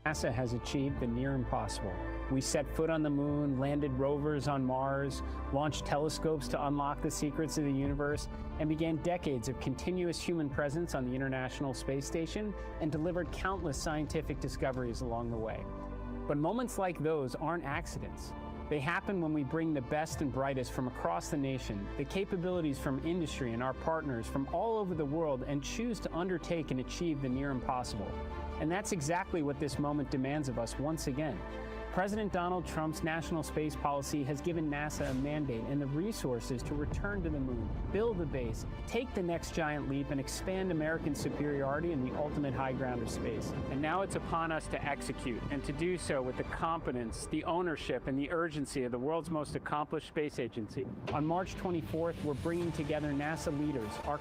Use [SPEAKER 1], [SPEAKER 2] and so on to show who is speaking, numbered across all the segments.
[SPEAKER 1] NASA has achieved the near impossible. We set foot on the moon, landed rovers on Mars, launched telescopes to unlock the secrets of the universe, and began decades of continuous human presence on the International Space Station and delivered countless scientific discoveries along the way. But moments like those aren't accidents. They happen when we bring the best and brightest from across the nation, the capabilities from industry and our partners from all over the world, and choose to undertake and achieve the near impossible. And that's exactly what this moment demands of us once again. President Donald Trump's national space policy has given NASA a mandate and the resources to return to the moon, build a base, take the next giant leap, and expand American superiority in the ultimate high ground of space. And now it's upon us to execute, and to do so with the competence, the ownership, and the urgency of the world's most accomplished space agency. On March 24th, we're bringing together NASA leaders, our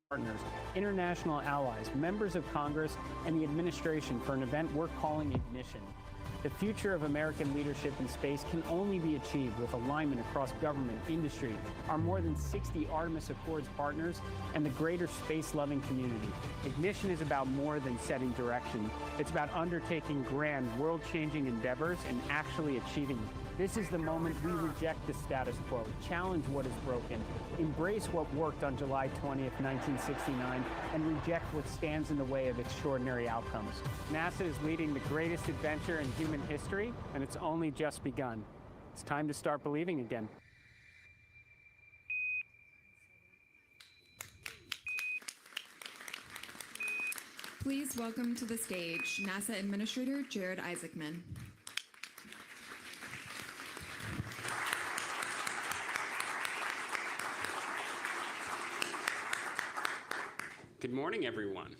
[SPEAKER 1] partners, international allies, members of Congress, and the administration for an event we're calling Ignition. The future of American leadership in space can only be achieved with alignment across government, industry, our more than 60 Artemis Accords partners, and the greater space-loving community. Ignition is about more than setting direction. It's about undertaking grand, world-changing endeavors and actually achieving them. This is the moment we reject the status quo, challenge what is broken, embrace what worked on July 20th, 1969, and reject what stands in the way of extraordinary outcomes. NASA is leading the greatest adventure in human history, and it's only just begun. It's time to start believing again.
[SPEAKER 2] Please welcome to the stage NASA Administrator Jared Isaacman.
[SPEAKER 3] Good morning, everyone.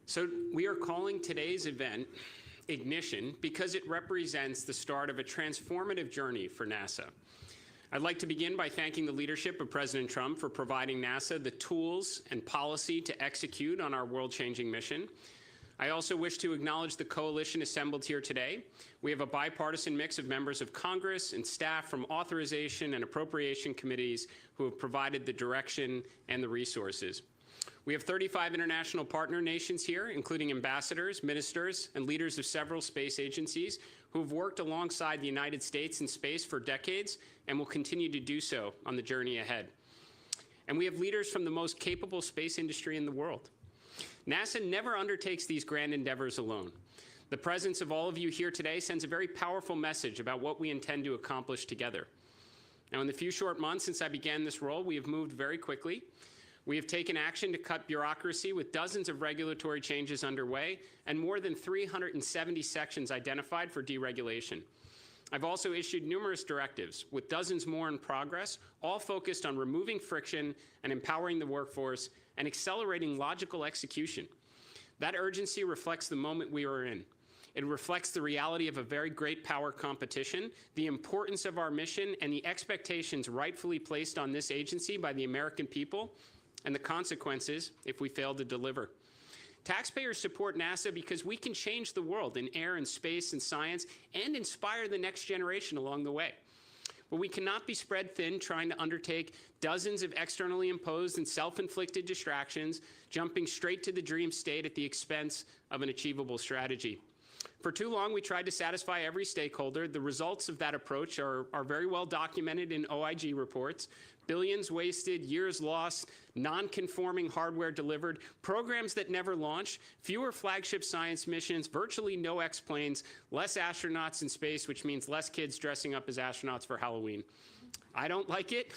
[SPEAKER 3] So we are calling today's event Ignition because it represents the start of a transformative journey for NASA. I'd like to begin by thanking the leadership of President Trump for providing NASA the tools and policy to execute on our world-changing mission. I also wish to acknowledge the coalition assembled here today. We have a bipartisan mix of members of Congress and staff from authorization and appropriation committees who have provided the direction and the resources. We have 35 international partner nations here, including ambassadors, ministers, and leaders of several space agencies who have worked alongside the United States in space for decades and will continue to do so on the journey ahead. And we have leaders from the most capable space industry in the world. NASA never undertakes these grand endeavors alone. The presence of all of you here today sends a very powerful message about what we intend to accomplish together. Now, in the few short months since I began this role, we have moved very quickly. We have taken action to cut bureaucracy with dozens of regulatory changes underway and more than 370 sections identified for deregulation. I've also issued numerous directives, with dozens more in progress, all focused on removing friction and empowering the workforce and accelerating logical execution. That urgency reflects the moment we are in. It reflects the reality of a very great power competition, the importance of our mission, and the expectations rightfully placed on this agency by the American people, and the consequences if we fail to deliver. Taxpayers support NASA because we can change the world in air and space and science and inspire the next generation along the way. But we cannot be spread thin trying to undertake dozens of externally imposed and self-inflicted distractions, jumping straight to the dream state at the expense of an achievable strategy. For too long, we tried to satisfy every stakeholder. The results of that approach are very well documented in OIG reports. Billions wasted, years lost, non-conforming hardware delivered, programs that never launched, fewer flagship science missions, virtually no X-planes, less astronauts in space, which means less kids dressing up as astronauts for Halloween. I don't like it,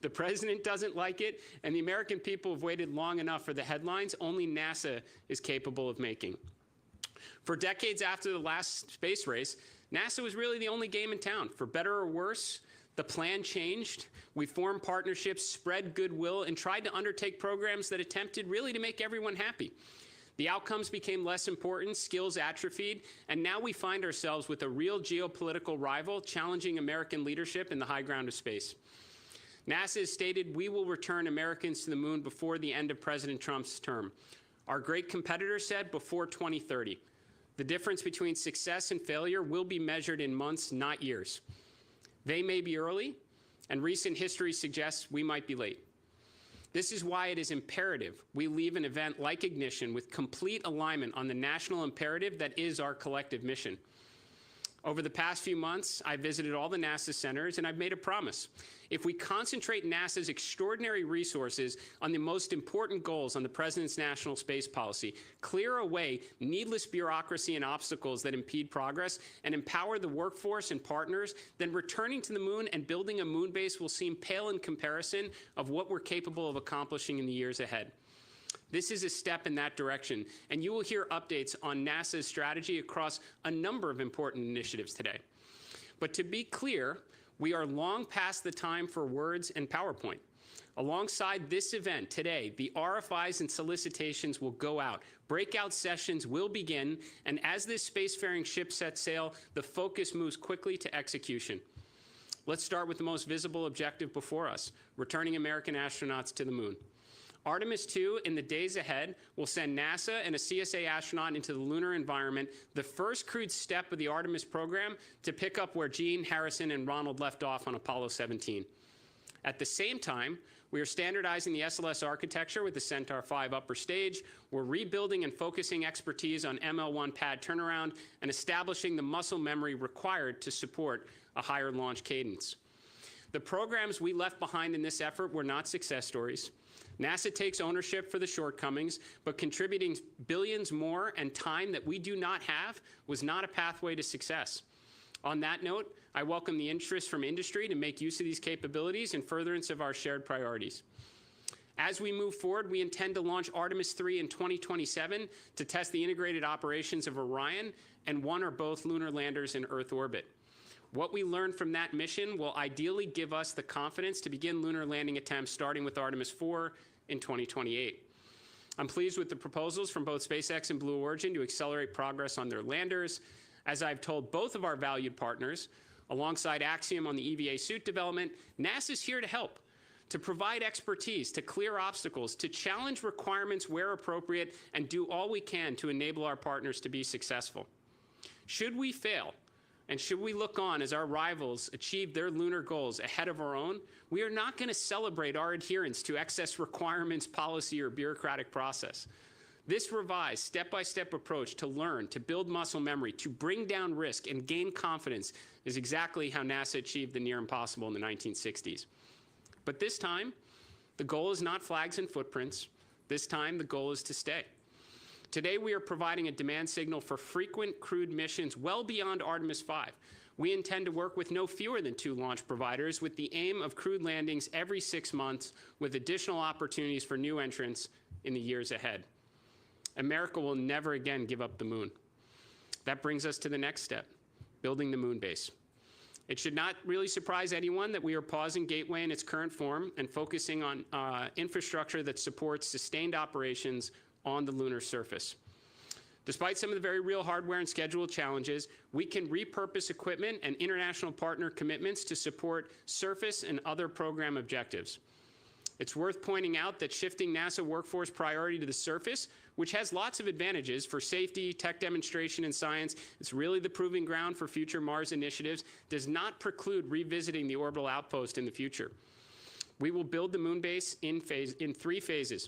[SPEAKER 3] the president doesn't like it, and the American people have waited long enough for the headlines only NASA is capable of making. For decades after the last space race, NASA was really the only game in town. For better or worse, the plan changed. We formed partnerships, spread goodwill, and tried to undertake programs that attempted really to make everyone happy. The outcomes became less important, skills atrophied, and now we find ourselves with a real geopolitical rival challenging American leadership in the high ground of space. NASA has stated we will return Americans to the moon before the end of President Trump's term. Our great competitor said before 2030. The difference between success and failure will be measured in months, not years. They may be early, and recent history suggests we might be late. This is why it is imperative we leave an event like Ignition with complete alignment on the national imperative that is our collective mission. Over the past few months, I visited all the NASA centers, and I've made a promise. If we concentrate NASA's extraordinary resources on the most important goals on the President's national space policy, clear away needless bureaucracy and obstacles that impede progress, and empower the workforce and partners, then returning to the moon and building a moon base will seem pale in comparison of what we're capable of accomplishing in the years ahead. This is a step in that direction, and you will hear updates on NASA's strategy across a number of important initiatives today. But to be clear, we are long past the time for words and PowerPoint. Alongside this event today, the RFIs and solicitations will go out. Breakout sessions will begin, and as this spacefaring ship sets sail, the focus moves quickly to execution. Let's start with the most visible objective before us, returning American astronauts to the moon. Artemis II, in the days ahead, will send NASA and a CSA astronaut into the lunar environment, the first crewed step of the Artemis program to pick up where Gene, Harrison, and Ronald left off on Apollo 17. At the same time, we are standardizing the SLS architecture with the Centaur 5 upper stage. We're rebuilding and focusing expertise on ML1 pad turnaround and establishing the muscle memory required to support a higher launch cadence. The programs we left behind in this effort were not success stories. NASA takes ownership for the shortcomings, but contributing billions more and time that we do not have was not a pathway to success. On that note, I welcome the interest from industry to make use of these capabilities in furtherance of our shared priorities. As we move forward, we intend to launch Artemis III in 2027 to test the integrated operations of Orion and one or both lunar landers in Earth orbit. What we learn from that mission will ideally give us the confidence to begin lunar landing attempts starting with Artemis IV in 2028. I'm pleased with the proposals from both SpaceX and Blue Origin to accelerate progress on their landers. As I've told both of our valued partners, alongside Axiom on the EVA suit development, NASA's here to help, to provide expertise, to clear obstacles, to challenge requirements where appropriate, and do all we can to enable our partners to be successful. Should we fail, and should we look on as our rivals achieve their lunar goals ahead of our own, we are not going to celebrate our adherence to excess requirements, policy, or bureaucratic process. This revised, step-by-step approach to learn, to build muscle memory, to bring down risk and gain confidence is exactly how NASA achieved the near impossible in the 1960s. But this time, the goal is not flags and footprints. This time, the goal is to stay. Today, we are providing a demand signal for frequent crewed missions well beyond Artemis V. We intend to work with no fewer than 2 launch providers with the aim of crewed landings every 6 months with additional opportunities for new entrants in the years ahead. America will never again give up the moon. That brings us to the next step, building the moon base. It should not really surprise anyone that we are pausing Gateway in its current form and focusing on infrastructure that supports sustained operations on the lunar surface. Despite some of the very real hardware and schedule challenges, we can repurpose equipment and international partner commitments to support surface and other program objectives. It's worth pointing out that shifting NASA workforce priority to the surface, which has lots of advantages for safety, tech demonstration, and science, it's really the proving ground for future Mars initiatives, does not preclude revisiting the orbital outpost in the future. We will build the moon base in 3 phases.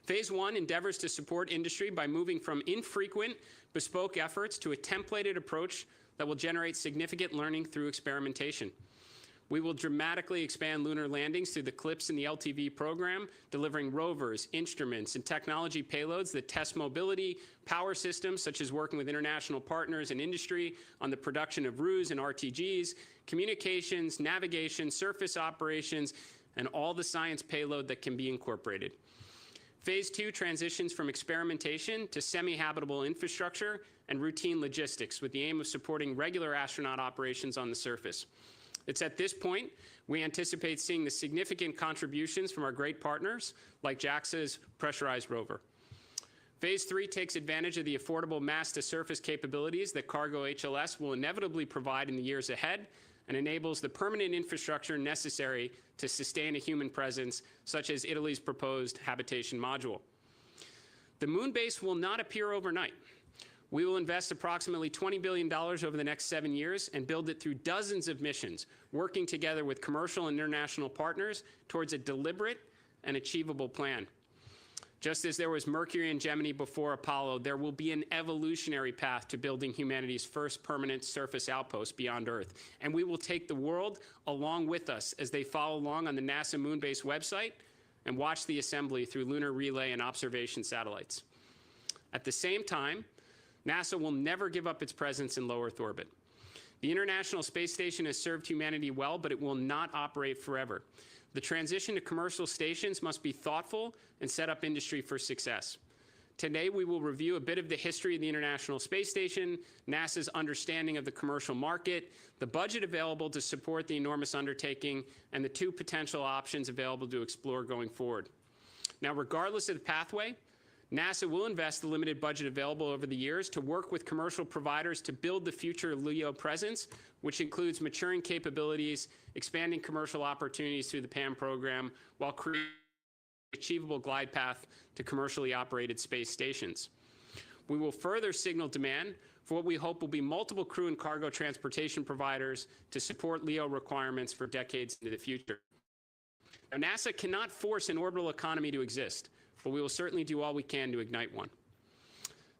[SPEAKER 3] Phase 1 endeavors to support industry by moving from infrequent, bespoke efforts to a templated approach that will generate significant learning through experimentation. We will dramatically expand lunar landings through the CLIPS and the LTV program, delivering rovers, instruments, and technology payloads that test mobility, power systems, such as working with international partners and industry on the production of RUs and RTGs, communications, navigation, surface operations, and all the science payload that can be incorporated. Phase 2 transitions from experimentation to semi-habitable infrastructure and routine logistics with the aim of supporting regular astronaut operations on the surface. It's at this point we anticipate seeing the significant contributions from our great partners like JAXA's pressurized rover. Phase 3 takes advantage of the affordable mass-to-surface capabilities that cargo HLS will inevitably provide in the years ahead and enables the permanent infrastructure necessary to sustain a human presence, such as Italy's proposed habitation module. The moon base will not appear overnight. We will invest approximately $20 billion over the next 7 years and build it through dozens of missions, working together with commercial and international partners towards a deliberate and achievable plan. Just as there was Mercury and Gemini before Apollo, there will be an evolutionary path to building humanity's first permanent surface outpost beyond Earth. And we will take the world along with us as they follow along on the NASA Moon Base website and watch the assembly through lunar relay and observation satellites. At the same time, NASA will never give up its presence in low Earth orbit. The International Space Station has served humanity well, but it will not operate forever. The transition to commercial stations must be thoughtful and set up industry for success. Today, we will review a bit of the history of the International Space Station, NASA's understanding of the commercial market, the budget available to support the enormous undertaking, and the two potential options available to explore going forward. Now, regardless of the pathway, NASA will invest the limited budget available over the years to work with commercial providers to build the future of LEO presence, which includes maturing capabilities, expanding commercial opportunities through the PAM program, while creating an achievable glide path to commercially operated space stations. We will further signal demand for what we hope will be multiple crew and cargo transportation providers to support LEO requirements for decades into the future. Now, NASA cannot force an orbital economy to exist, but we will certainly do all we can to ignite one.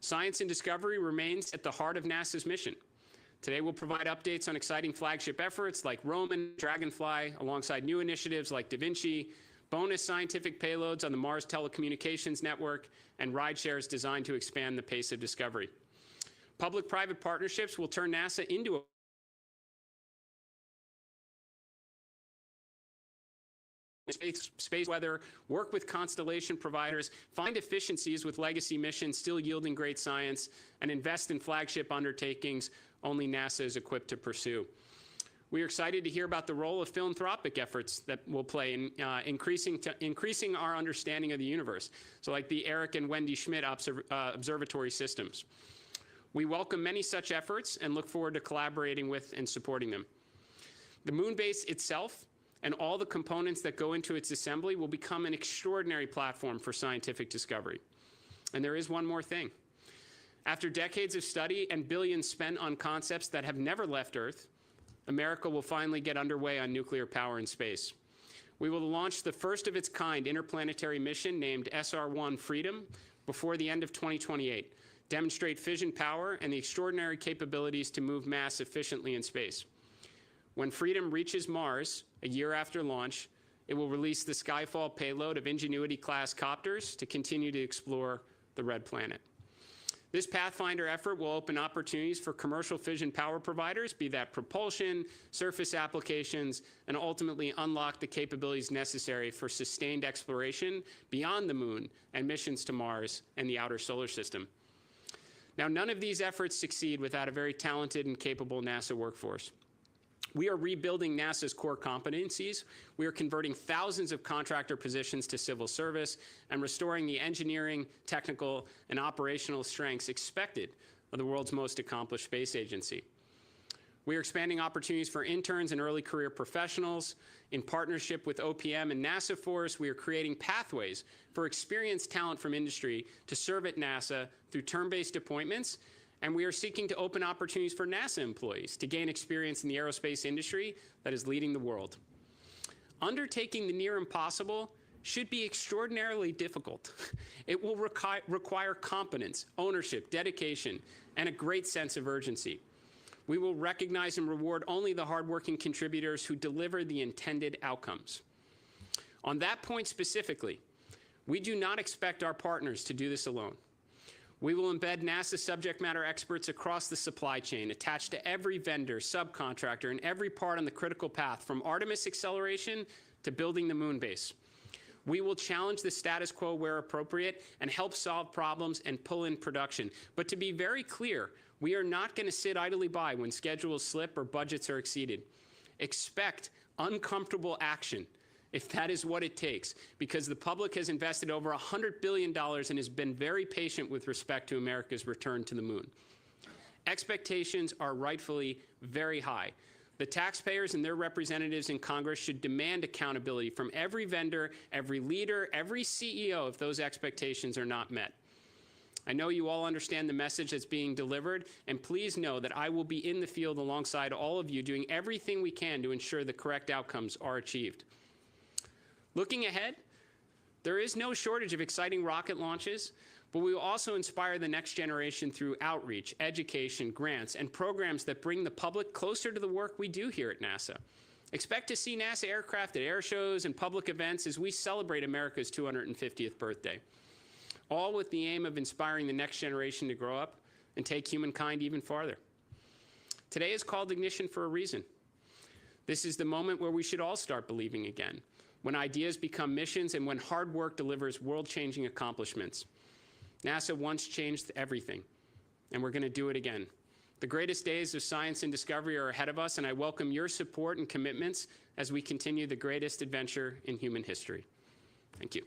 [SPEAKER 3] Science and discovery remains at the heart of NASA's mission. Today we'll provide updates on exciting flagship efforts like Roman, Dragonfly, alongside new initiatives like Da Vinci, bonus scientific payloads on the Mars Telecommunications Network, and rideshares designed to expand the pace of discovery. Public-private partnerships will turn NASA into a space weather, work with constellation providers, find efficiencies with legacy missions still yielding great science, and invest in flagship undertakings only NASA is equipped to pursue. We are excited to hear about the role of philanthropic efforts that will play in increasing our understanding of the universe, so like the Eric and Wendy Schmidt observatory systems. We welcome many such efforts and look forward to collaborating with and supporting them. The moon base itself and all the components that go into its assembly will become an extraordinary platform for scientific discovery. And there is one more thing. After decades of study and billions spent on concepts that have never left Earth, America will finally get underway on nuclear power in space. We will launch the first of its kind interplanetary mission named SR-1 Freedom before the end of 2028, demonstrate fission power and the extraordinary capabilities to move mass efficiently in space. When Freedom reaches Mars, a year after launch, it will release the Skyfall payload of Ingenuity-class copters to continue to explore the Red Planet. This Pathfinder effort will open opportunities for commercial fission power providers, be that propulsion, surface applications, and ultimately unlock the capabilities necessary for sustained exploration beyond the moon and missions to Mars and the outer solar system. Now, none of these efforts succeed without a very talented and capable NASA workforce. We are rebuilding NASA's core competencies. We are converting thousands of contractor positions to civil service and restoring the engineering, technical, and operational strengths expected of the world's most accomplished space agency. We are expanding opportunities for interns and early career professionals. In partnership with OPM and NASA Force, we are creating pathways for experienced talent from industry to serve at NASA through term-based appointments. And we are seeking to open opportunities for NASA employees to gain experience in the aerospace industry that is leading the world. Undertaking the near impossible should be extraordinarily difficult. It will require competence, ownership, dedication, and a great sense of urgency. We will recognize and reward only the hardworking contributors who deliver the intended outcomes. On that point specifically, we do not expect our partners to do this alone. We will embed NASA subject matter experts across the supply chain, attached to every vendor, subcontractor, and every part on the critical path, from Artemis acceleration to building the moon base. We will challenge the status quo where appropriate and help solve problems and pull in production. But to be very clear, we are not going to sit idly by when schedules slip or budgets are exceeded. Expect uncomfortable action, if that is what it takes, because the public has invested over $100 billion and has been very patient with respect to America's return to the moon. Expectations are rightfully very high. The taxpayers and their representatives in Congress should demand accountability from every vendor, every leader, every CEO if those expectations are not met. I know you all understand the message that's being delivered, and please know that I will be in the field alongside all of you doing everything we can to ensure the correct outcomes are achieved. Looking ahead, There is no shortage of exciting rocket launches, but we will also inspire the next generation through outreach, education, grants, and programs that bring the public closer to the work we do here at NASA. Expect to see NASA aircraft at air shows and public events as we celebrate America's 250th birthday, all with the aim of inspiring the next generation to grow up and take humankind even farther. Today is called Ignition for a reason. This is the moment where we should all start believing again, when ideas become missions and when hard work delivers world-changing accomplishments. NASA once changed everything, and we're going to do it again. The greatest days of science and discovery are ahead of us, and I welcome your support and commitments as we continue the greatest adventure in human history. Thank you.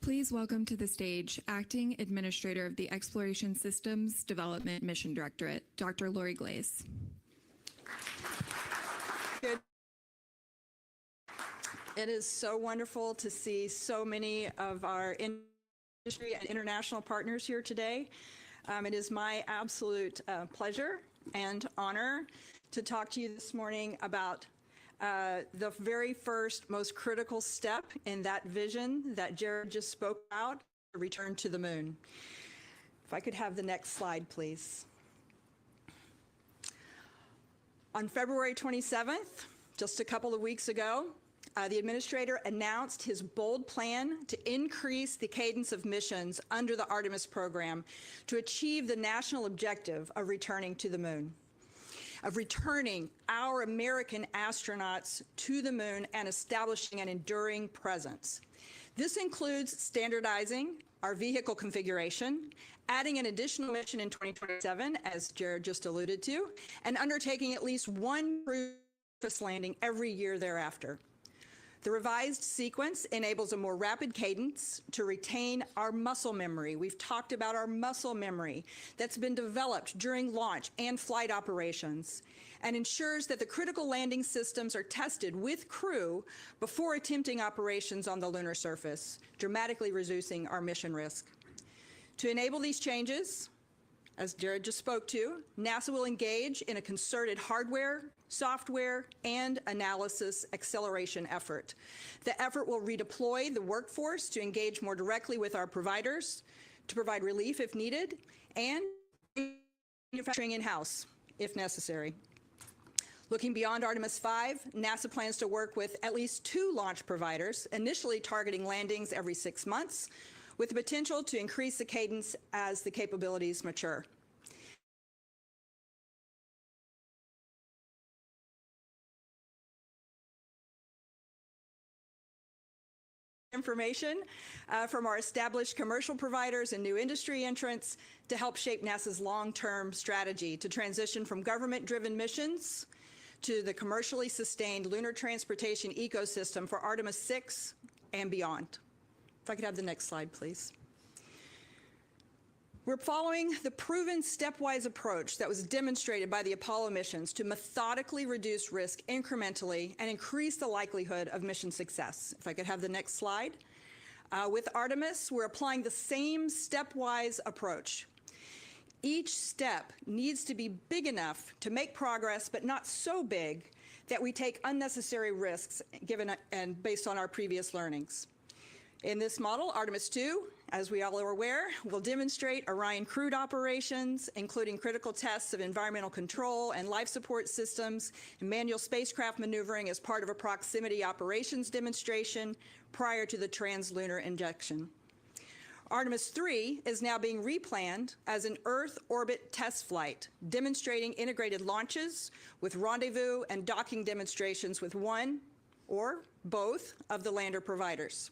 [SPEAKER 2] Please welcome to the stage Acting Administrator of the Exploration Systems Development Mission Directorate, Dr. Lori Glaze.
[SPEAKER 4] Good. It is so wonderful to see so many of our industry and international partners here today. It is my absolute pleasure and honor to talk to you this morning about the very first, most critical step in that vision that Jared just spoke about, the return to the moon. If I could have the next slide, please. On February 27th, just a couple of weeks ago, the administrator announced his bold plan to increase the cadence of missions under the Artemis program to achieve the national objective of returning to the moon, of returning our American astronauts to the moon and establishing an enduring presence. This includes standardizing our vehicle configuration, adding an additional mission in 2027, as Jared just alluded to, and undertaking at least one crew surface landing every year thereafter. The revised sequence enables a more rapid cadence to retain our muscle memory. We've talked about our muscle memory that's been developed during launch and flight operations, and ensures that the critical landing systems are tested with crew before attempting operations on the lunar surface, dramatically reducing our mission risk. To enable these changes, as Jared just spoke to, NASA will engage in a concerted hardware, software, and analysis acceleration effort. The effort will redeploy the workforce to engage more directly with our providers, to provide relief if needed, and manufacturing in-house if necessary. Looking beyond Artemis 5, NASA plans to work with at least 2 launch providers, initially targeting landings every 6 months, with the potential to increase the cadence as the capabilities mature. Information from our established commercial providers and new industry entrants to help shape NASA's long-term strategy to transition from government-driven missions to the commercially sustained lunar transportation ecosystem for Artemis 6 and beyond. If I could have the next slide, please. We're following the proven stepwise approach that was demonstrated by the Apollo missions to methodically reduce risk incrementally and increase the likelihood of mission success. If I could have the next slide. With Artemis, we're applying the same stepwise approach. Each step needs to be big enough to make progress, but not so big that we take unnecessary risks given and based on our previous learnings. In this model, Artemis 2, as we all are aware, will demonstrate Orion crewed operations, including critical tests of environmental control and life support systems, and manual spacecraft maneuvering as part of a proximity operations demonstration prior to the translunar injection. Artemis 3 is now being replanned as an Earth orbit test flight, demonstrating integrated launches with rendezvous and docking demonstrations with one or both of the lander providers.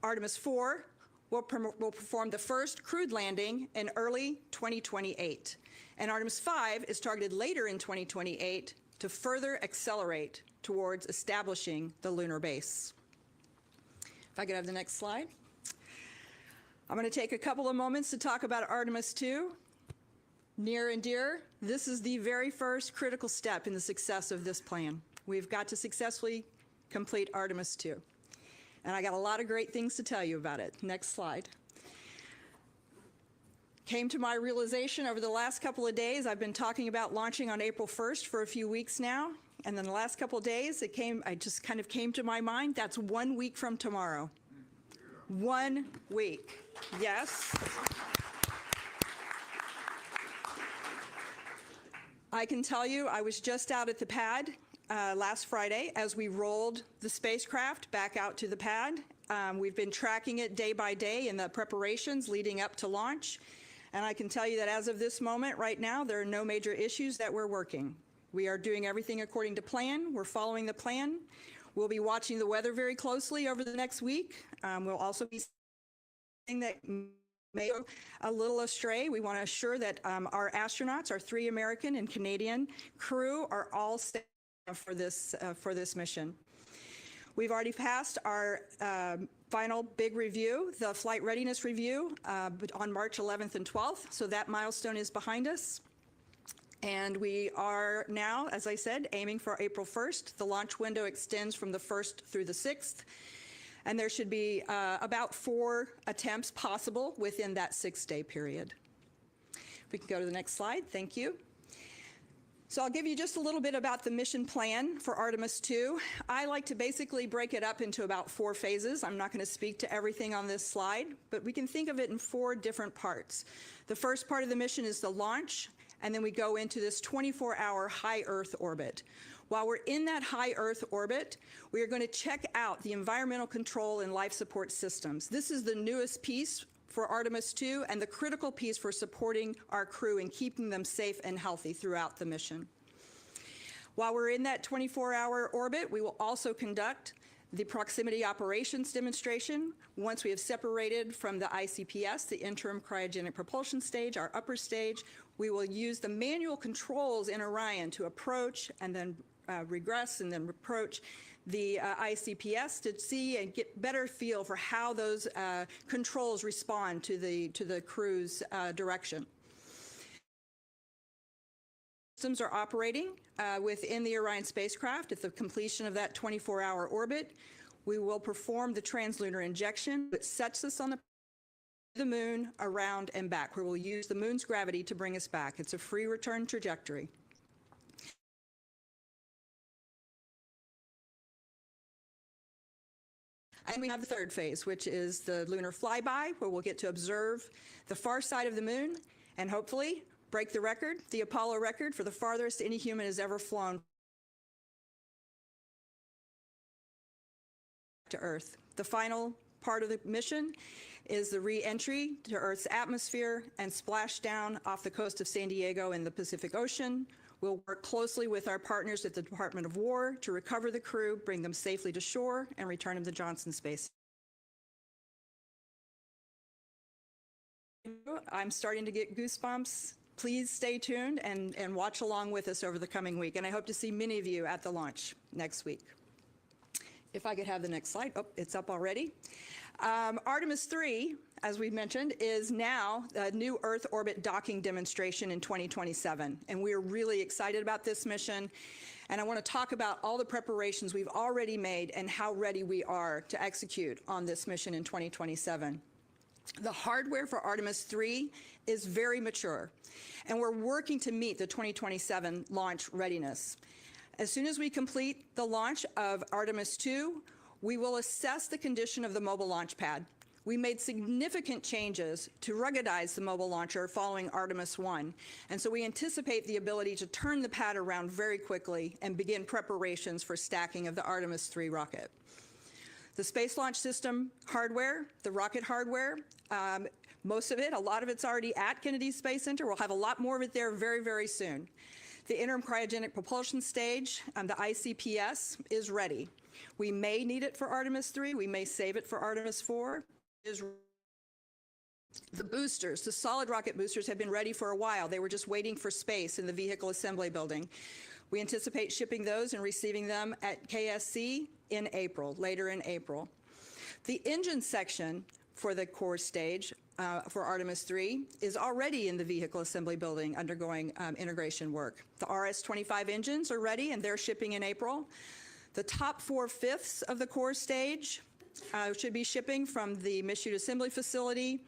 [SPEAKER 4] Artemis 4 will perform the first crewed landing in early 2028, and Artemis 5 is targeted later in 2028 to further accelerate towards establishing the lunar base. If I could have the next slide. I'm going to take a couple of moments to talk about Artemis 2. Near and dear, this is the very first critical step in the success of this plan. We've got to successfully complete Artemis 2. And I got a lot of great things to tell you about it. Next slide. Came to my realization over the last couple of days. I've been talking about launching on April 1st for a few weeks now. And then the last couple of days, I just kind of came to my mind, that's 1 week from tomorrow. 1 week. Yes. I can tell you, I was just out at the pad last Friday as we rolled the spacecraft back out to the pad. We've been tracking it day by day in the preparations leading up to launch. And I can tell you that as of this moment right now, there are no major issues that we're working. We are doing everything according to plan. We're following the plan. We'll be watching the weather very closely over the next week. We'll also be seeing that may go a little astray. We want to assure that our astronauts, our 3 American and Canadian crew, are all safe for this mission. We've already passed our final big review, the flight readiness review, on March 11th and 12th, so that milestone is behind us. And we are now, as I said, aiming for April 1st. The launch window extends from the 1st through the 6th, and there should be about 4 attempts possible within that 6-day period. If we can go to the next slide, thank you. So I'll give you just a little bit about the mission plan for Artemis II. I like to basically break it up into about 4 phases. I'm not going to speak to everything on this slide, but we can think of it in 4 different parts. The first part of the mission is the launch, and then we go into this 24-hour high Earth orbit. While we're in that high Earth orbit, we are going to check out the environmental control and life support systems. This is the newest piece for Artemis II and the critical piece for supporting our crew and keeping them safe and healthy throughout the mission. While we're in that 24-hour orbit, we will also conduct the proximity operations demonstration. Once we have separated from the ICPS, the interim cryogenic propulsion stage, our upper stage, we will use the manual controls in Orion to approach and then regress and then approach the ICPS to see and get better feel for how those controls respond to the crew's direction. Systems are operating within the Orion spacecraft. At the completion of that 24-hour orbit, we will perform the translunar injection, which sets us on the moon, around, and back, where we'll use the moon's gravity to bring us back. It's a free return trajectory. And we have the third phase, which is the lunar flyby, where we'll get to observe the far side of the moon and hopefully break the record, the Apollo record, for the farthest any human has ever flown to Earth. The final part of the mission is the re-entry to Earth's atmosphere and splashdown off the coast of San Diego in the Pacific Ocean. We'll work closely with our partners at the Department of War to recover the crew, bring them safely to shore, and return them to Johnson Space. I'm starting to get goosebumps. Please stay tuned and watch along with us over the coming week. And I hope to see many of you at the launch next week. If I could have the next slide. Oh, it's up already. Artemis III, as we mentioned, is now a new Earth orbit docking demonstration in 2027. And we're really excited about this mission. And I want to talk about all the preparations we've already made and how ready we are to execute on this mission in 2027. The hardware for Artemis III is very mature, and we're working to meet the 2027 launch readiness. As soon as we complete the launch of Artemis II, we will assess the condition of the mobile launch pad. We made significant changes to ruggedize the mobile launcher following Artemis I, and so we anticipate the ability to turn the pad around very quickly and begin preparations for stacking of the Artemis III rocket. The Space Launch System hardware, the rocket hardware, most of it, a lot of it's already at Kennedy Space Center. We'll have a lot more of it there very, very soon. The interim cryogenic propulsion stage, the ICPS, is ready. We may need it for Artemis III. We may save it for Artemis IV. The boosters, the solid rocket boosters, have been ready for a while. They were just waiting for space in the vehicle assembly building. We anticipate shipping those and receiving them at KSC in April, later in April. The engine section for the core stage for Artemis III is already in the vehicle assembly building undergoing integration work. The RS-25 engines are ready and they're shipping in April. The top 4/5 of the core stage should be shipping from the Michoud Assembly Facility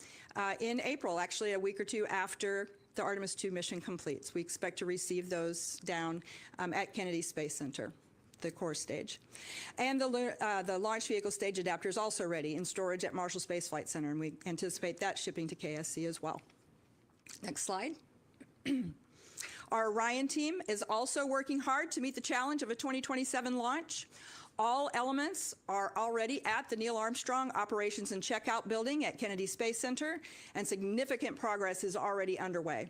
[SPEAKER 4] in April, actually a week or two after the Artemis II mission completes. We expect to receive those down at Kennedy Space Center, the core stage. And the launch vehicle stage adapter is also ready in storage at Marshall Space Flight Center, and we anticipate that shipping to KSC as well. Next slide. Our Orion team is also working hard to meet the challenge of a 2027 launch. All elements are already at the Neil Armstrong Operations and Checkout Building at Kennedy Space Center, and significant progress is already underway.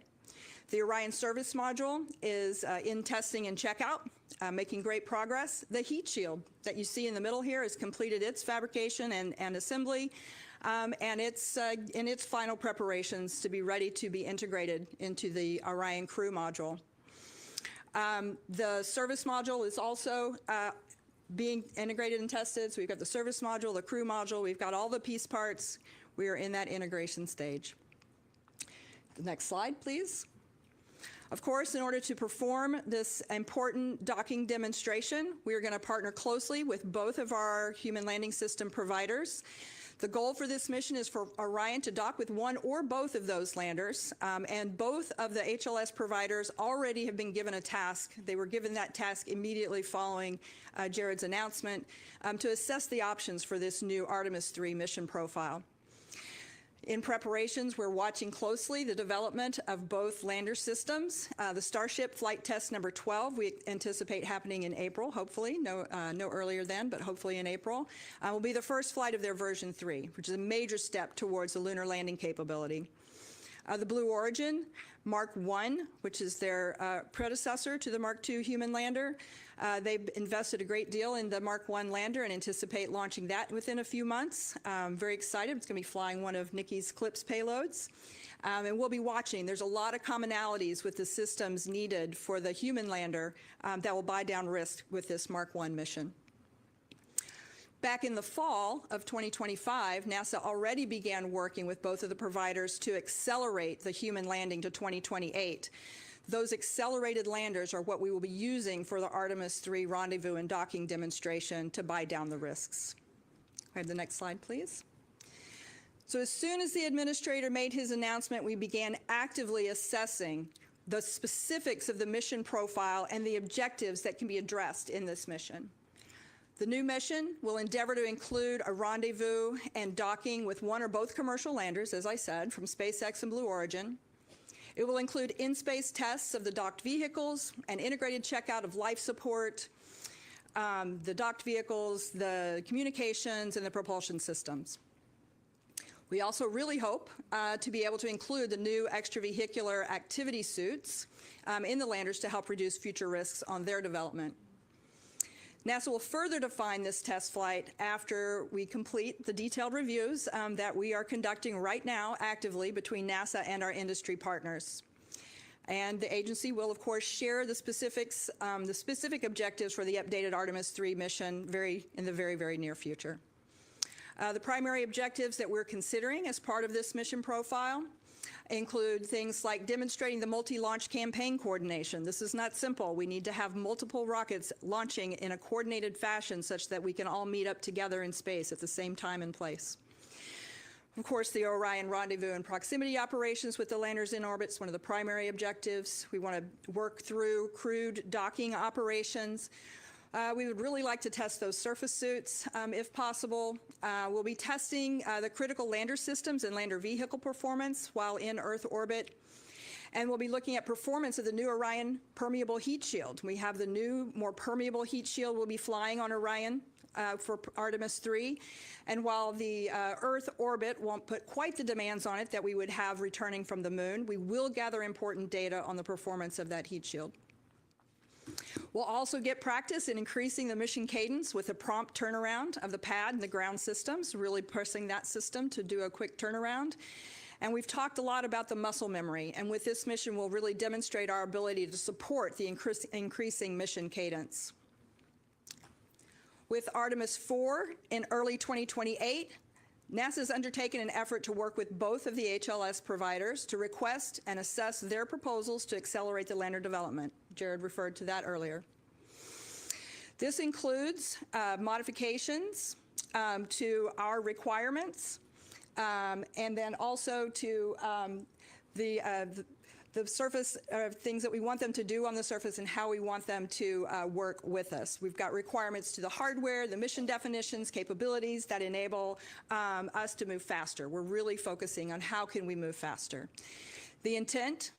[SPEAKER 4] The Orion service module is in testing and checkout, making great progress. The heat shield that you see in the middle here has completed its fabrication and assembly, and it's in its final preparations to be ready to be integrated into the Orion crew module. The service module is also being integrated and tested. So we've got the service module, the crew module, we've got all the piece parts. We are in that integration stage. The next slide, please. Of course, in order to perform this important docking demonstration, we are going to partner closely with both of our human landing system providers. The goal for this mission is for Orion to dock with one or both of those landers, and both of the HLS providers already have been given a task. They were given that task immediately following Jared's announcement to assess the options for this new Artemis III mission profile. In preparations, we're watching closely the development of both lander systems. The Starship flight test number 12, we anticipate happening in April, hopefully, no earlier than, but hopefully in April, will be the first flight of their version 3, which is a major step towards the lunar landing capability. The Blue Origin, Mark 1, which is their predecessor to the Mark 2 human lander. They've invested a great deal in the Mark 1 lander and anticipate launching that within a few months. Very excited. It's going to be flying one of Nikki's CLIPS payloads. And we'll be watching. There's a lot of commonalities with the systems needed for the human lander that will buy down risk with this Mark 1 mission. Back in the fall of 2025, NASA already began working with both of the providers to accelerate the human landing to 2028. Those accelerated landers are what we will be using for the Artemis III rendezvous and docking demonstration to buy down the risks. I have the next slide, please. So as soon as the administrator made his announcement, we began actively assessing the specifics of the mission profile and the objectives that can be addressed in this mission. The new mission will endeavor to include a rendezvous and docking with one or both commercial landers, as I said, from SpaceX and Blue Origin. It will include in-space tests of the docked vehicles, an integrated checkout of life support, the docked vehicles, the communications, and the propulsion systems. We also really hope to be able to include the new extravehicular activity suits in the landers to help reduce future risks on their development. NASA will further define this test flight after we complete the detailed reviews that we are conducting right now actively between NASA and our industry partners. And the agency will, of course, share the specifics, the specific objectives for the updated Artemis III mission in the very, very near future. The primary objectives that we're considering as part of this mission profile include things like demonstrating the multi-launch campaign coordination. This is not simple. We need to have multiple rockets launching in a coordinated fashion such that we can all meet up together in space at the same time and place. Of course, the Orion rendezvous and proximity operations with the landers in orbit is one of the primary objectives. We want to work through crewed docking operations. We would really like to test those surface suits if possible. We'll be testing the critical lander systems and lander vehicle performance while in Earth orbit. And we'll be looking at performance of the new Orion permeable heat shield. We have the new, more permeable heat shield we'll be flying on Orion for Artemis III. And while the Earth orbit won't put quite the demands on it that we would have returning from the moon, we will gather important data on the performance of that heat shield. We'll also get practice in increasing the mission cadence with a prompt turnaround of the pad and the ground systems, really pressing that system to do a quick turnaround. And we've talked a lot about the muscle memory, and with this mission we'll really demonstrate our ability to support the increasing mission cadence. With Artemis IV in early 2028, NASA has undertaken an effort to work with both of the HLS providers to request and assess their proposals to accelerate the lander development. Jared referred to that earlier. This includes modifications to our requirements and then also to the surface things that we want them to do on the surface and how we want them to work with us. We've got requirements to the hardware, the mission definitions, capabilities that enable us to move faster. We're really focusing on how can we move faster. The intent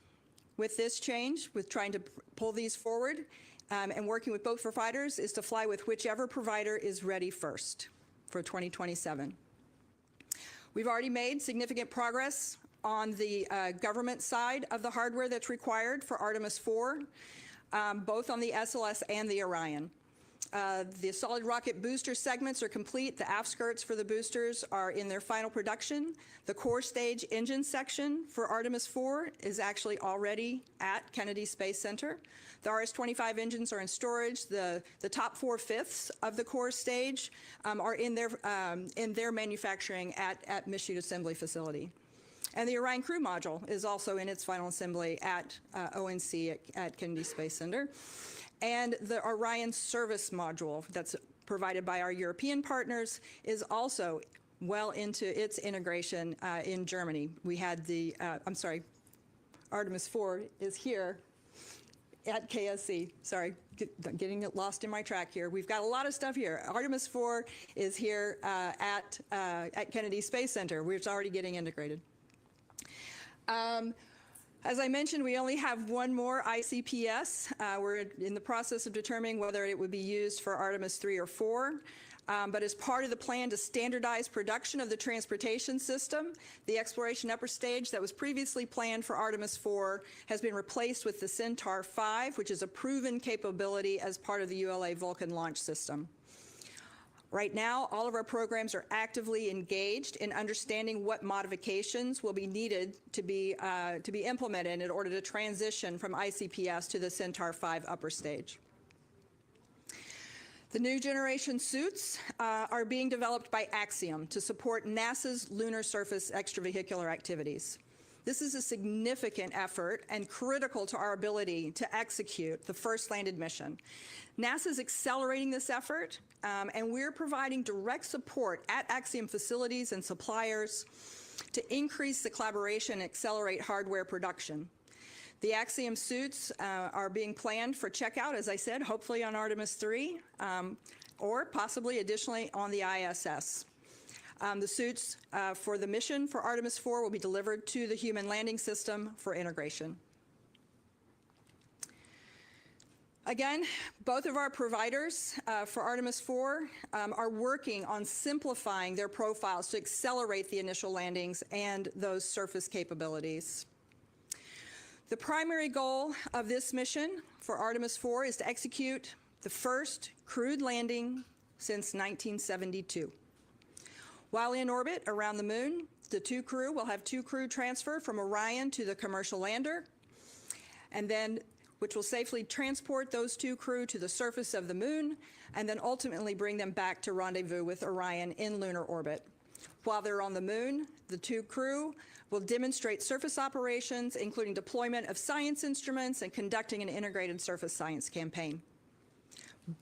[SPEAKER 4] with this change, with trying to pull these forward and working with both providers, is to fly with whichever provider is ready first for 2027. We've already made significant progress on the government side of the hardware that's required for Artemis IV, both on the SLS and the Orion. The solid rocket booster segments are complete. The aft skirts for the boosters are in their final production. The core stage engine section for Artemis 4 is actually already at Kennedy Space Center. The RS-25 engines are in storage. The top 4/5 of the core stage are in their manufacturing at Michoud Assembly Facility. And the Orion Crew Module is also in its final assembly at ONC at Kennedy Space Center. And the Orion Service Module that's provided by our European partners is also well into its integration in Germany. We had the, Artemis 4 is here at KSC. Sorry, getting lost in my track here. We've got a lot of stuff here. Artemis 4 is here at Kennedy Space Center, where it's already getting integrated. As I mentioned, we only have one more ICPS. We're in the process of determining whether it would be used for Artemis 3 or 4. But as part of the plan to standardize production of the transportation system, the exploration upper stage that was previously planned for Artemis 4 has been replaced with the Centaur 5, which is a proven capability as part of the ULA Vulcan launch system. Right now, all of our programs are actively engaged in understanding what modifications will be needed to be implemented in order to transition from ICPS to the Centaur 5 upper stage. The new generation suits are being developed by Axiom to support NASA's lunar surface extravehicular activities. This is a significant effort and critical to our ability to execute the first landed mission. NASA is accelerating this effort, and we're providing direct support at Axiom facilities and suppliers to increase the collaboration and accelerate hardware production. The Axiom suits are being planned for checkout, as I said, hopefully on Artemis 3, or possibly additionally on the ISS. The suits for the mission for Artemis 4 will be delivered to the Human Landing System for integration. Again, both of our providers for Artemis 4 are working on simplifying their profiles to accelerate the initial landings and those surface capabilities. The primary goal of this mission for Artemis 4 is to execute the first crewed landing since 1972. While in orbit around the moon, the two crew will have two crew transfer from Orion to the commercial lander, and then which will safely transport those two crew to the surface of the moon, and then ultimately bring them back to rendezvous with Orion in lunar orbit. While they're on the moon, the two crew will demonstrate surface operations, including deployment of science instruments and conducting an integrated surface science campaign.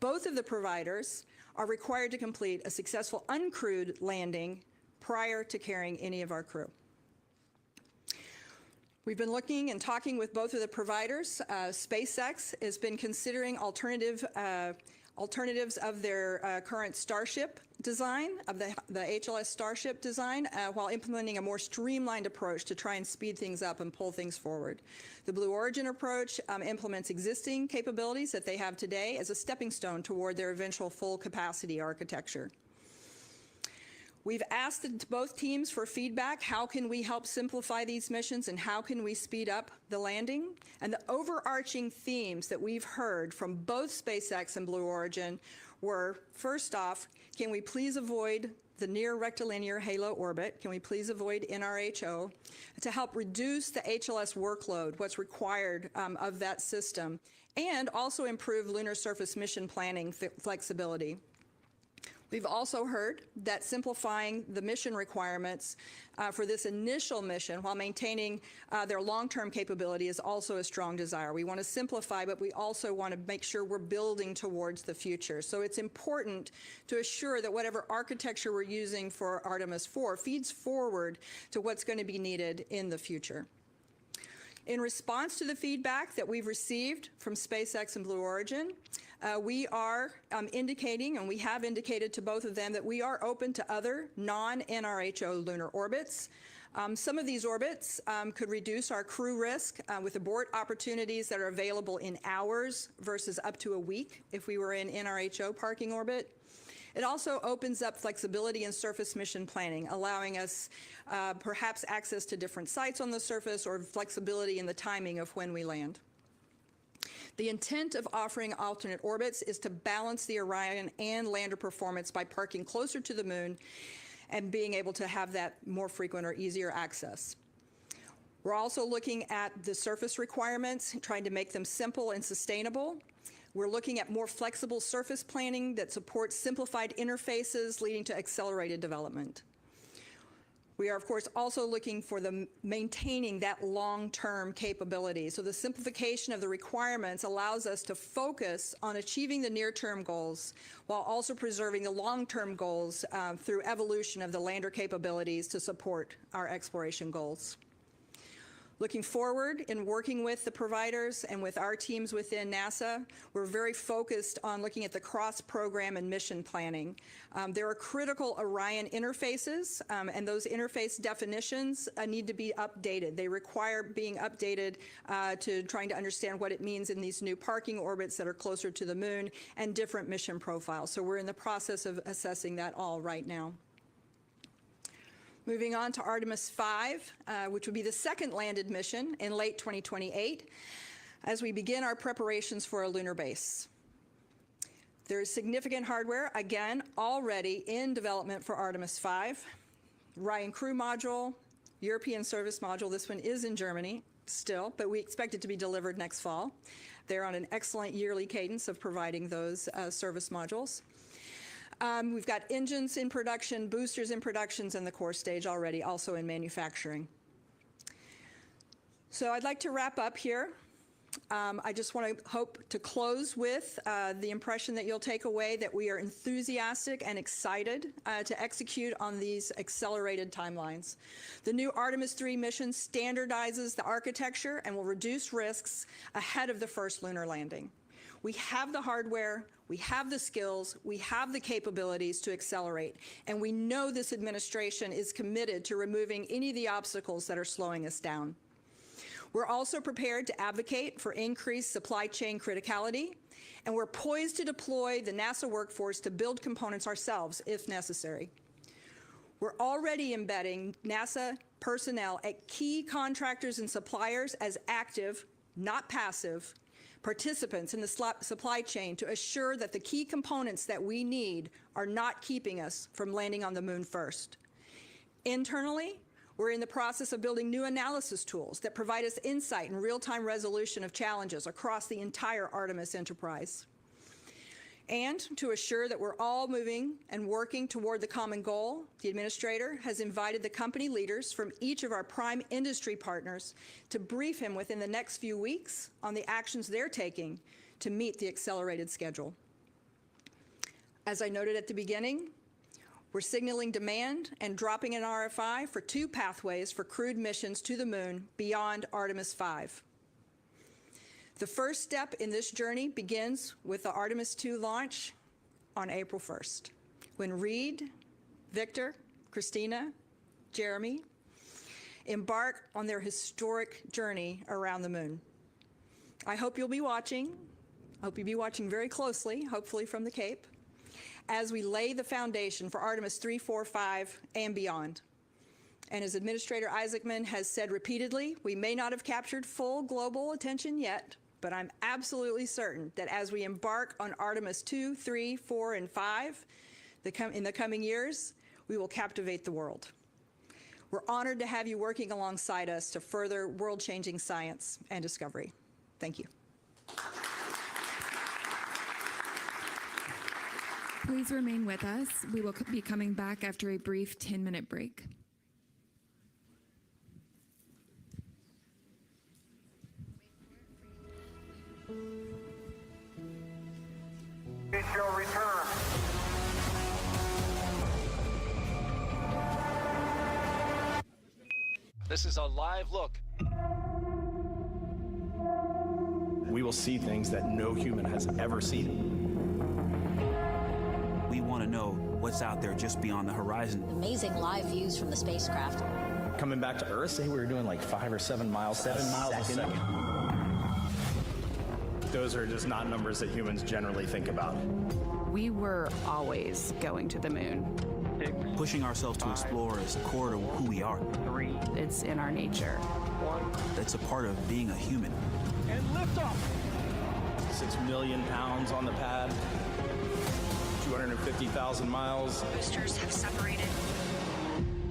[SPEAKER 4] Both of the providers are required to complete a successful uncrewed landing prior to carrying any of our crew. We've been looking and talking with both of the providers. SpaceX has been considering alternatives of their current Starship design, of the HLS Starship design, while implementing a more streamlined approach to try and speed things up and pull things forward. The Blue Origin approach implements existing capabilities that they have today as a stepping stone toward their eventual full capacity architecture. We've asked both teams for feedback. How can we help simplify these missions and how can we speed up the landing? And the overarching themes that we've heard from both SpaceX and Blue Origin were, first off, can we please avoid the near rectilinear halo orbit? Can we please avoid NRHO to help reduce the HLS workload, what's required of that system, and also improve lunar surface mission planning flexibility? We've also heard that simplifying the mission requirements for this initial mission while maintaining their long-term capability is also a strong desire. We want to simplify, but we also want to make sure we're building towards the future. So it's important to assure that whatever architecture we're using for Artemis 4 feeds forward to what's going to be needed in the future. In response to the feedback that we've received from SpaceX and Blue Origin, we are indicating, and we have indicated to both of them, that we are open to other non-NRHO lunar orbits. Some of these orbits could reduce our crew risk with abort opportunities that are available in hours versus up to a week if we were in NRHO parking orbit. It also opens up flexibility in surface mission planning, allowing us perhaps access to different sites on the surface or flexibility in the timing of when we land. The intent of offering alternate orbits is to balance the Orion and lander performance by parking closer to the moon and being able to have that more frequent or easier access. We're also looking at the surface requirements, trying to make them simple and sustainable. We're looking at more flexible surface planning that supports simplified interfaces, leading to accelerated development. We are, of course, also looking for maintaining that long-term capability. So the simplification of the requirements allows us to focus on achieving the near-term goals while also preserving the long-term goals through evolution of the lander capabilities to support our exploration goals. Looking forward in working with the providers and with our teams within NASA, we're very focused on looking at the cross-program and mission planning. There are critical Orion interfaces, and those interface definitions need to be updated. They require being updated to trying to understand what it means in these new parking orbits that are closer to the moon and different mission profiles. So we're in the process of assessing that all right now. Moving on to Artemis 5, which would be the second landed mission in late 2028, as we begin our preparations for a lunar base. There is significant hardware, again, already in development for Artemis 5. Orion Crew Module, European Service Module, this one is in Germany still, but we expect it to be delivered next fall. They're on an excellent yearly cadence of providing those service modules. We've got engines in production, boosters in productions, and the core stage already also in manufacturing. So I'd like to wrap up here. I just want to hope to close with the impression that you'll take away that we are enthusiastic and excited to execute on these accelerated timelines. The new Artemis 3 mission standardizes the architecture and will reduce risks ahead of the first lunar landing. We have the hardware, we have the skills, we have the capabilities to accelerate, and we know this administration is committed to removing any of the obstacles that are slowing us down. We're also prepared to advocate for increased supply chain criticality, and we're poised to deploy the NASA workforce to build components ourselves if necessary. We're already embedding NASA personnel at key contractors and suppliers as active, not passive, participants in the supply chain to assure that the key components that we need are not keeping us from landing on the moon first. Internally, we're in the process of building new analysis tools that provide us insight and real-time resolution of challenges across the entire Artemis enterprise. And to assure that we're all moving and working toward the common goal, the Administrator has invited the company leaders from each of our prime industry partners to brief him within the next few weeks on the actions they're taking to meet the accelerated schedule. As I noted at the beginning, we're signaling demand and dropping an RFI for 2 pathways for crewed missions to the moon beyond Artemis 5. The first step in this journey begins with the Artemis 2 launch on April 1st, when Reed, Victor, Christina, Jeremy embark on their historic journey around the moon. I hope you'll be watching. I hope you'll be watching very closely, hopefully from the Cape, as we lay the foundation for Artemis 3, 4, 5, and beyond. And as Administrator Isaacman has said repeatedly, we may not have captured full global attention yet, but I'm absolutely certain that as we embark on Artemis 2, 3, 4, and 5 in the coming years, we will captivate the world. We're honored to have you working alongside us to further world-changing science and discovery. Thank you.
[SPEAKER 2] Please remain with us. We will be coming back after a brief 10-minute break.
[SPEAKER 5] It shall return.
[SPEAKER 6] This is a live look.
[SPEAKER 7] We will see things that no human has ever seen.
[SPEAKER 8] We want to know what's out there just beyond the horizon.
[SPEAKER 9] Amazing live views from the spacecraft.
[SPEAKER 7] Coming back to Earth, say we were doing like 5 or 7 miles a second. Those are just not numbers that humans generally think about.
[SPEAKER 10] We were always going to the moon.
[SPEAKER 8] Pushing ourselves to explore is core to who we are.
[SPEAKER 10] It's in our nature.
[SPEAKER 8] That's a part of being a human.
[SPEAKER 6] And lift off.
[SPEAKER 7] 26 million pounds on the pad, 250,000 miles.
[SPEAKER 9] Boosters have separated.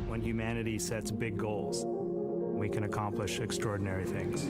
[SPEAKER 11] When humanity sets big goals, we can accomplish extraordinary things.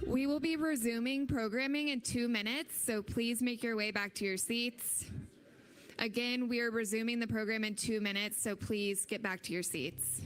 [SPEAKER 2] We will be resuming programming in 2 minutes, so please make your way back to your seats. Again, we are resuming the program in 2 minutes, so please get back to your seats.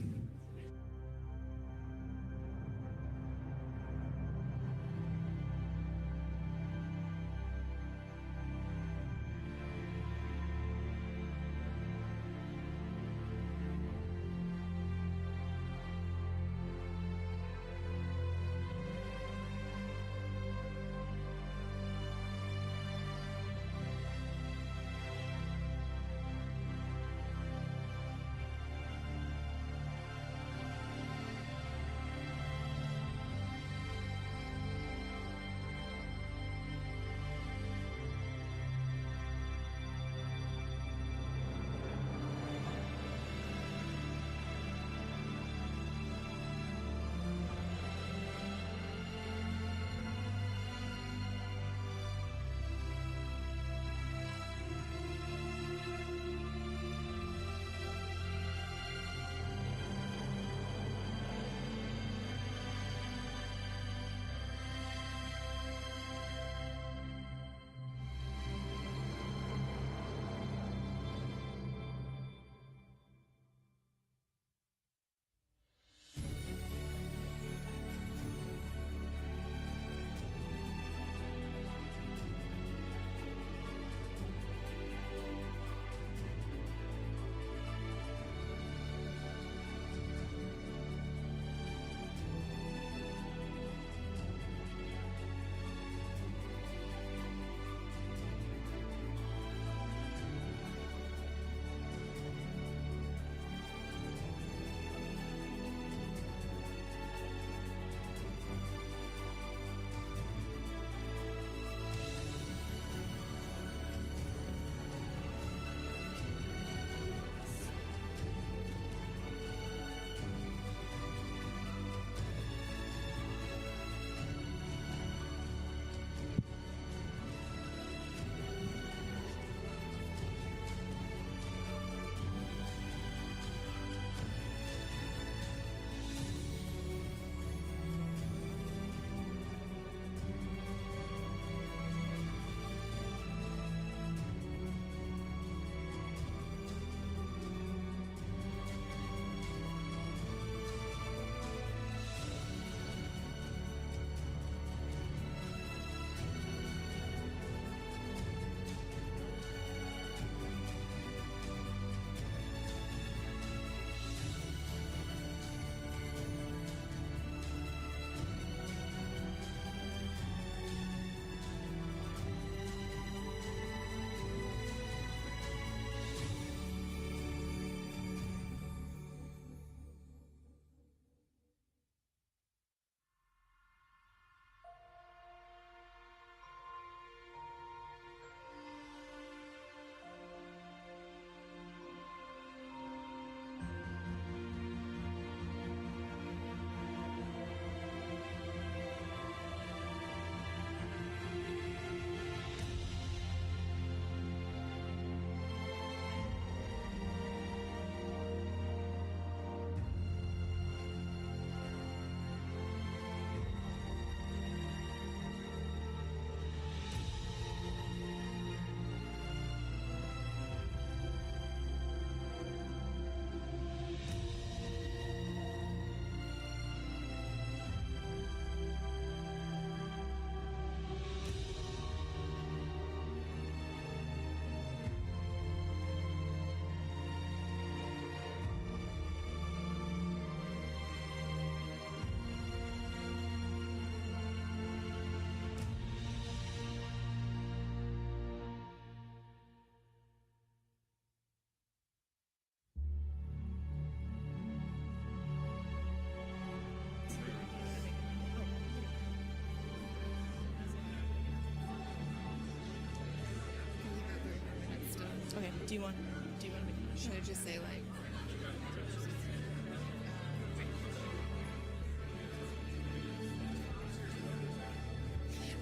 [SPEAKER 12] Okay. Do you want to make a motion?
[SPEAKER 2] Should I just say like?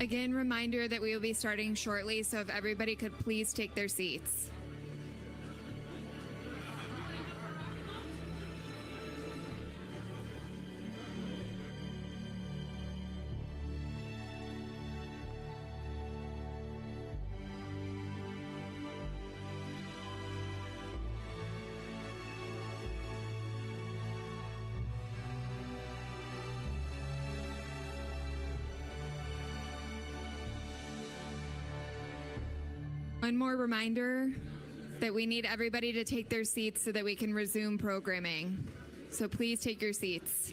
[SPEAKER 2] Again, reminder that we will be starting shortly, so if everybody could please take their seats. One more reminder that we need everybody to take their seats so that we can resume programming. So please take your seats.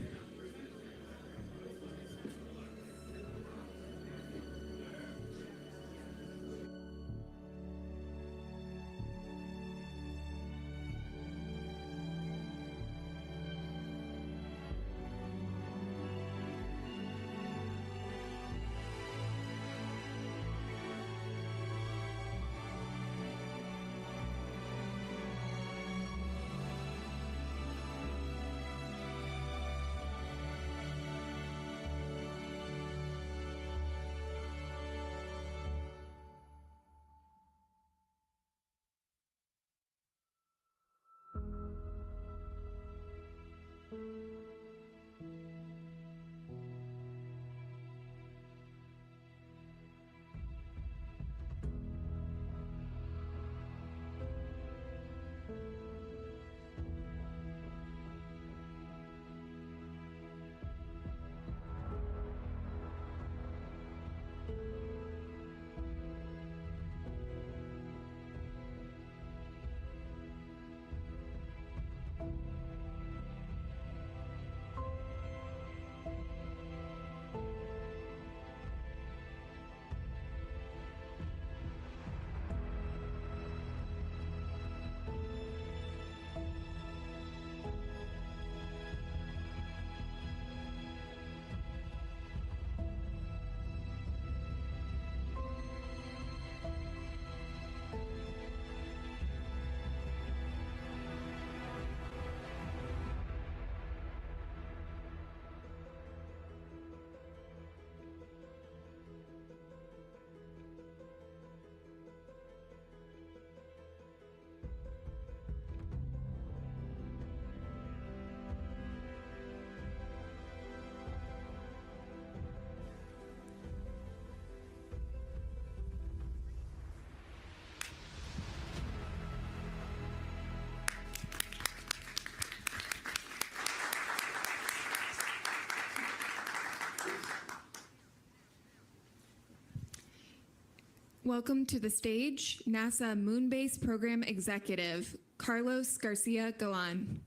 [SPEAKER 2] Welcome to the stage, NASA Moon Base Program Executive, Carlos Garcia Galan.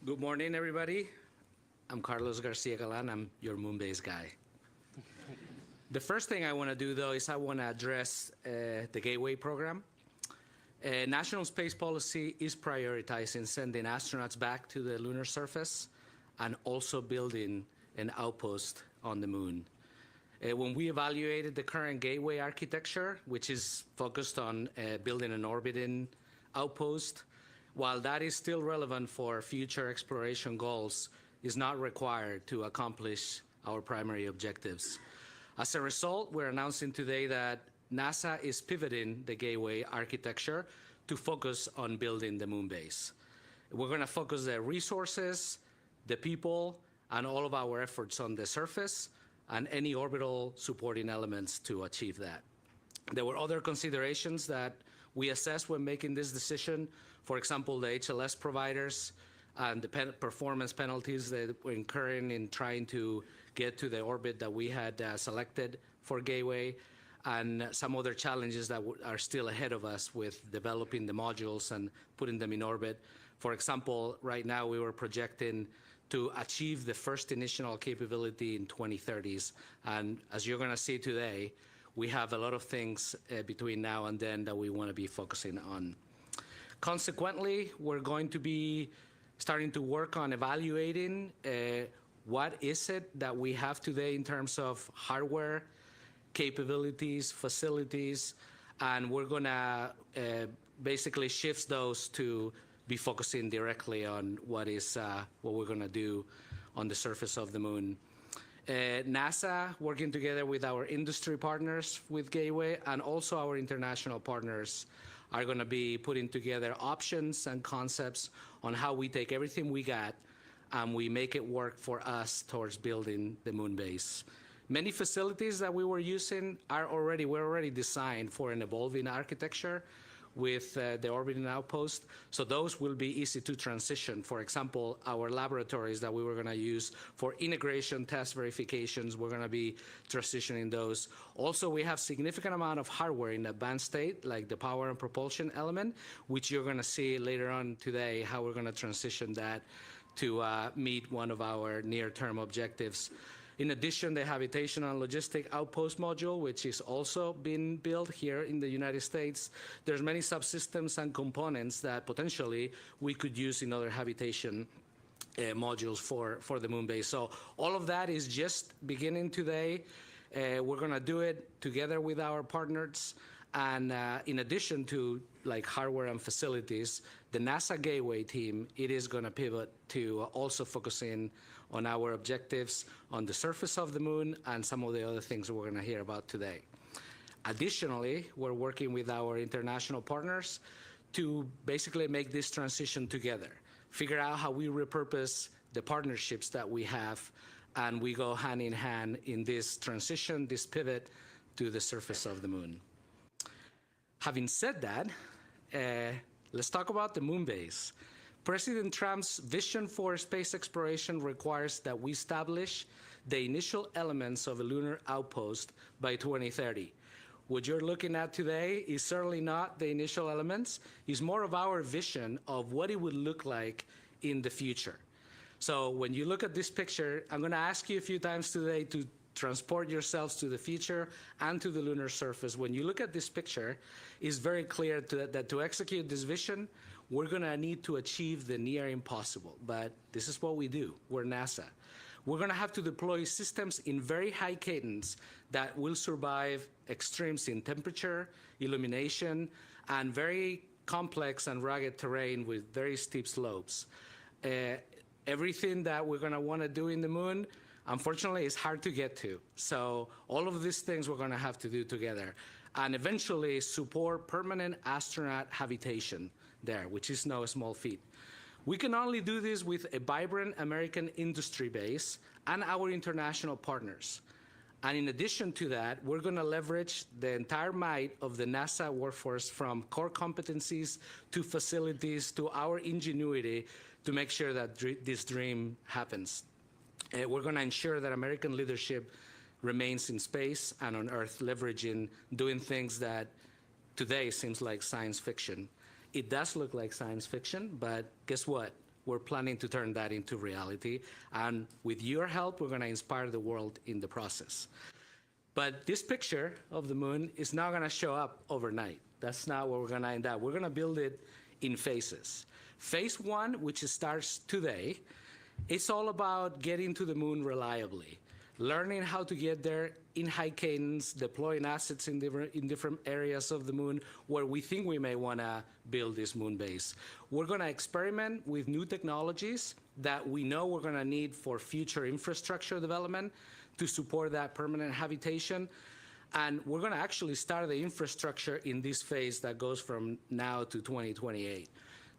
[SPEAKER 13] Good morning, everybody. I'm Carlos Garcia Galan. I'm your Moon Base guy. The first thing I want to do, though, is I want to address the Gateway program. National space policy is prioritizing sending astronauts back to the lunar surface and also building an outpost on the moon. When we evaluated the current Gateway architecture, which is focused on building an orbiting outpost, while that is still relevant for future exploration goals, is not required to accomplish our primary objectives. As a result, we're announcing today that NASA is pivoting the Gateway architecture to focus on building the moon base. We're going to focus the resources, the people, and all of our efforts on the surface and any orbital supporting elements to achieve that. There were other considerations that we assessed when making this decision. For example, the HLS providers and the performance penalties that we're incurring in trying to get to the orbit that we had selected for Gateway, and some other challenges that are still ahead of us with developing the modules and putting them in orbit. For example, right now we were projecting to achieve the first initial capability in 2030s. And as you're going to see today, we have a lot of things between now and then that we want to be focusing on. Consequently, we're going to be starting to work on evaluating what is it that we have today in terms of hardware, capabilities, facilities, and we're going to basically shift those to be focusing directly on what we're going to do on the surface of the moon. NASA, working together with our industry partners with Gateway and also our international partners, are going to be putting together options and concepts on how we take everything we got and we make it work for us towards building the moon base. Many facilities that we were using were already designed for an evolving architecture. with the orbiting outpost. So those will be easy to transition. For example, our laboratories that we were going to use for integration test verifications, we're going to be transitioning those. Also, we have significant amount of hardware in advanced state, like the power and propulsion element, which you're going to see later on today how we're going to transition that to meet one of our near-term objectives. In addition, the habitation and logistic outpost module, which is also being built here in the United States. There's many subsystems and components that potentially we could use in other habitation modules for the moon base. So all of that is just beginning today. We're going to do it together with our partners. And in addition to like hardware and facilities, the NASA Gateway team, it is going to pivot to also focusing on our objectives on the surface of the moon and some of the other things we're going to hear about today. Additionally, we're working with our international partners to basically make this transition together, figure out how we repurpose the partnerships that we have, and we go hand in hand in this transition, this pivot to the surface of the moon. Having said that, let's talk about the moon base. President Trump's vision for space exploration requires that we establish the initial elements of a lunar outpost by 2030. What you're looking at today is certainly not the initial elements. It's more of our vision of what it would look like in the future. So when you look at this picture, I'm going to ask you a few times today to transport yourselves to the future and to the lunar surface. When you look at this picture, it's very clear that to execute this vision, we're going to need to achieve the near impossible. But this is what we do. We're NASA. We're going to have to deploy systems in very high cadence that will survive extremes in temperature, illumination, and very complex and rugged terrain with very steep slopes. Everything that we're going to want to do in the moon, unfortunately, is hard to get to. So all of these things we're going to have to do together. And eventually support permanent astronaut habitation there, which is no small feat. We can only do this with a vibrant American industry base and our international partners. And in addition to that, we're going to leverage the entire might of the NASA workforce, from core competencies to facilities to our ingenuity, to make sure that this dream happens. We're going to ensure that American leadership remains in space and on Earth, leveraging, doing things that today seems like science fiction. It does look like science fiction, but guess what? We're planning to turn that into reality. And with your help, we're going to inspire the world in the process. But this picture of the moon is not going to show up overnight. That's not where we're going to end up. We're going to build it in phases. Phase one, which starts today, it's all about getting to the moon reliably, learning how to get there in high cadence, deploying assets in different areas of the moon where we think we may want to build this moon base. We're going to experiment with new technologies that we know we're going to need for future infrastructure development to support that permanent habitation. And we're going to actually start the infrastructure in this phase that goes from now to 2028.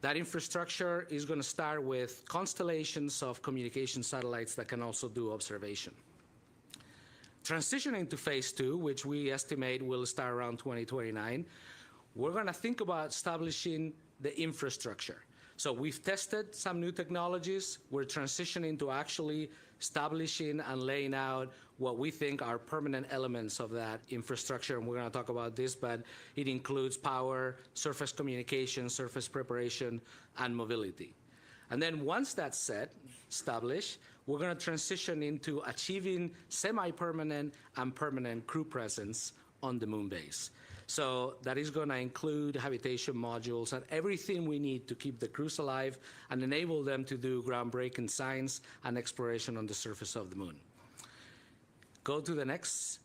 [SPEAKER 13] That infrastructure is going to start with constellations of communication satellites that can also do observation. Transitioning to phase two, which we estimate will start around 2029, we're going to think about establishing the infrastructure. So we've tested some new technologies. We're transitioning to actually establishing and laying out what we think are permanent elements of that infrastructure. And we're going to talk about this, but it includes power, surface communication, surface preparation, and mobility. And then once that's established, we're going to transition into achieving semi-permanent and permanent crew presence on the moon base. So that is going to include habitation modules and everything we need to keep the crews alive and enable them to do groundbreaking science and exploration on the surface of the moon. Go to the next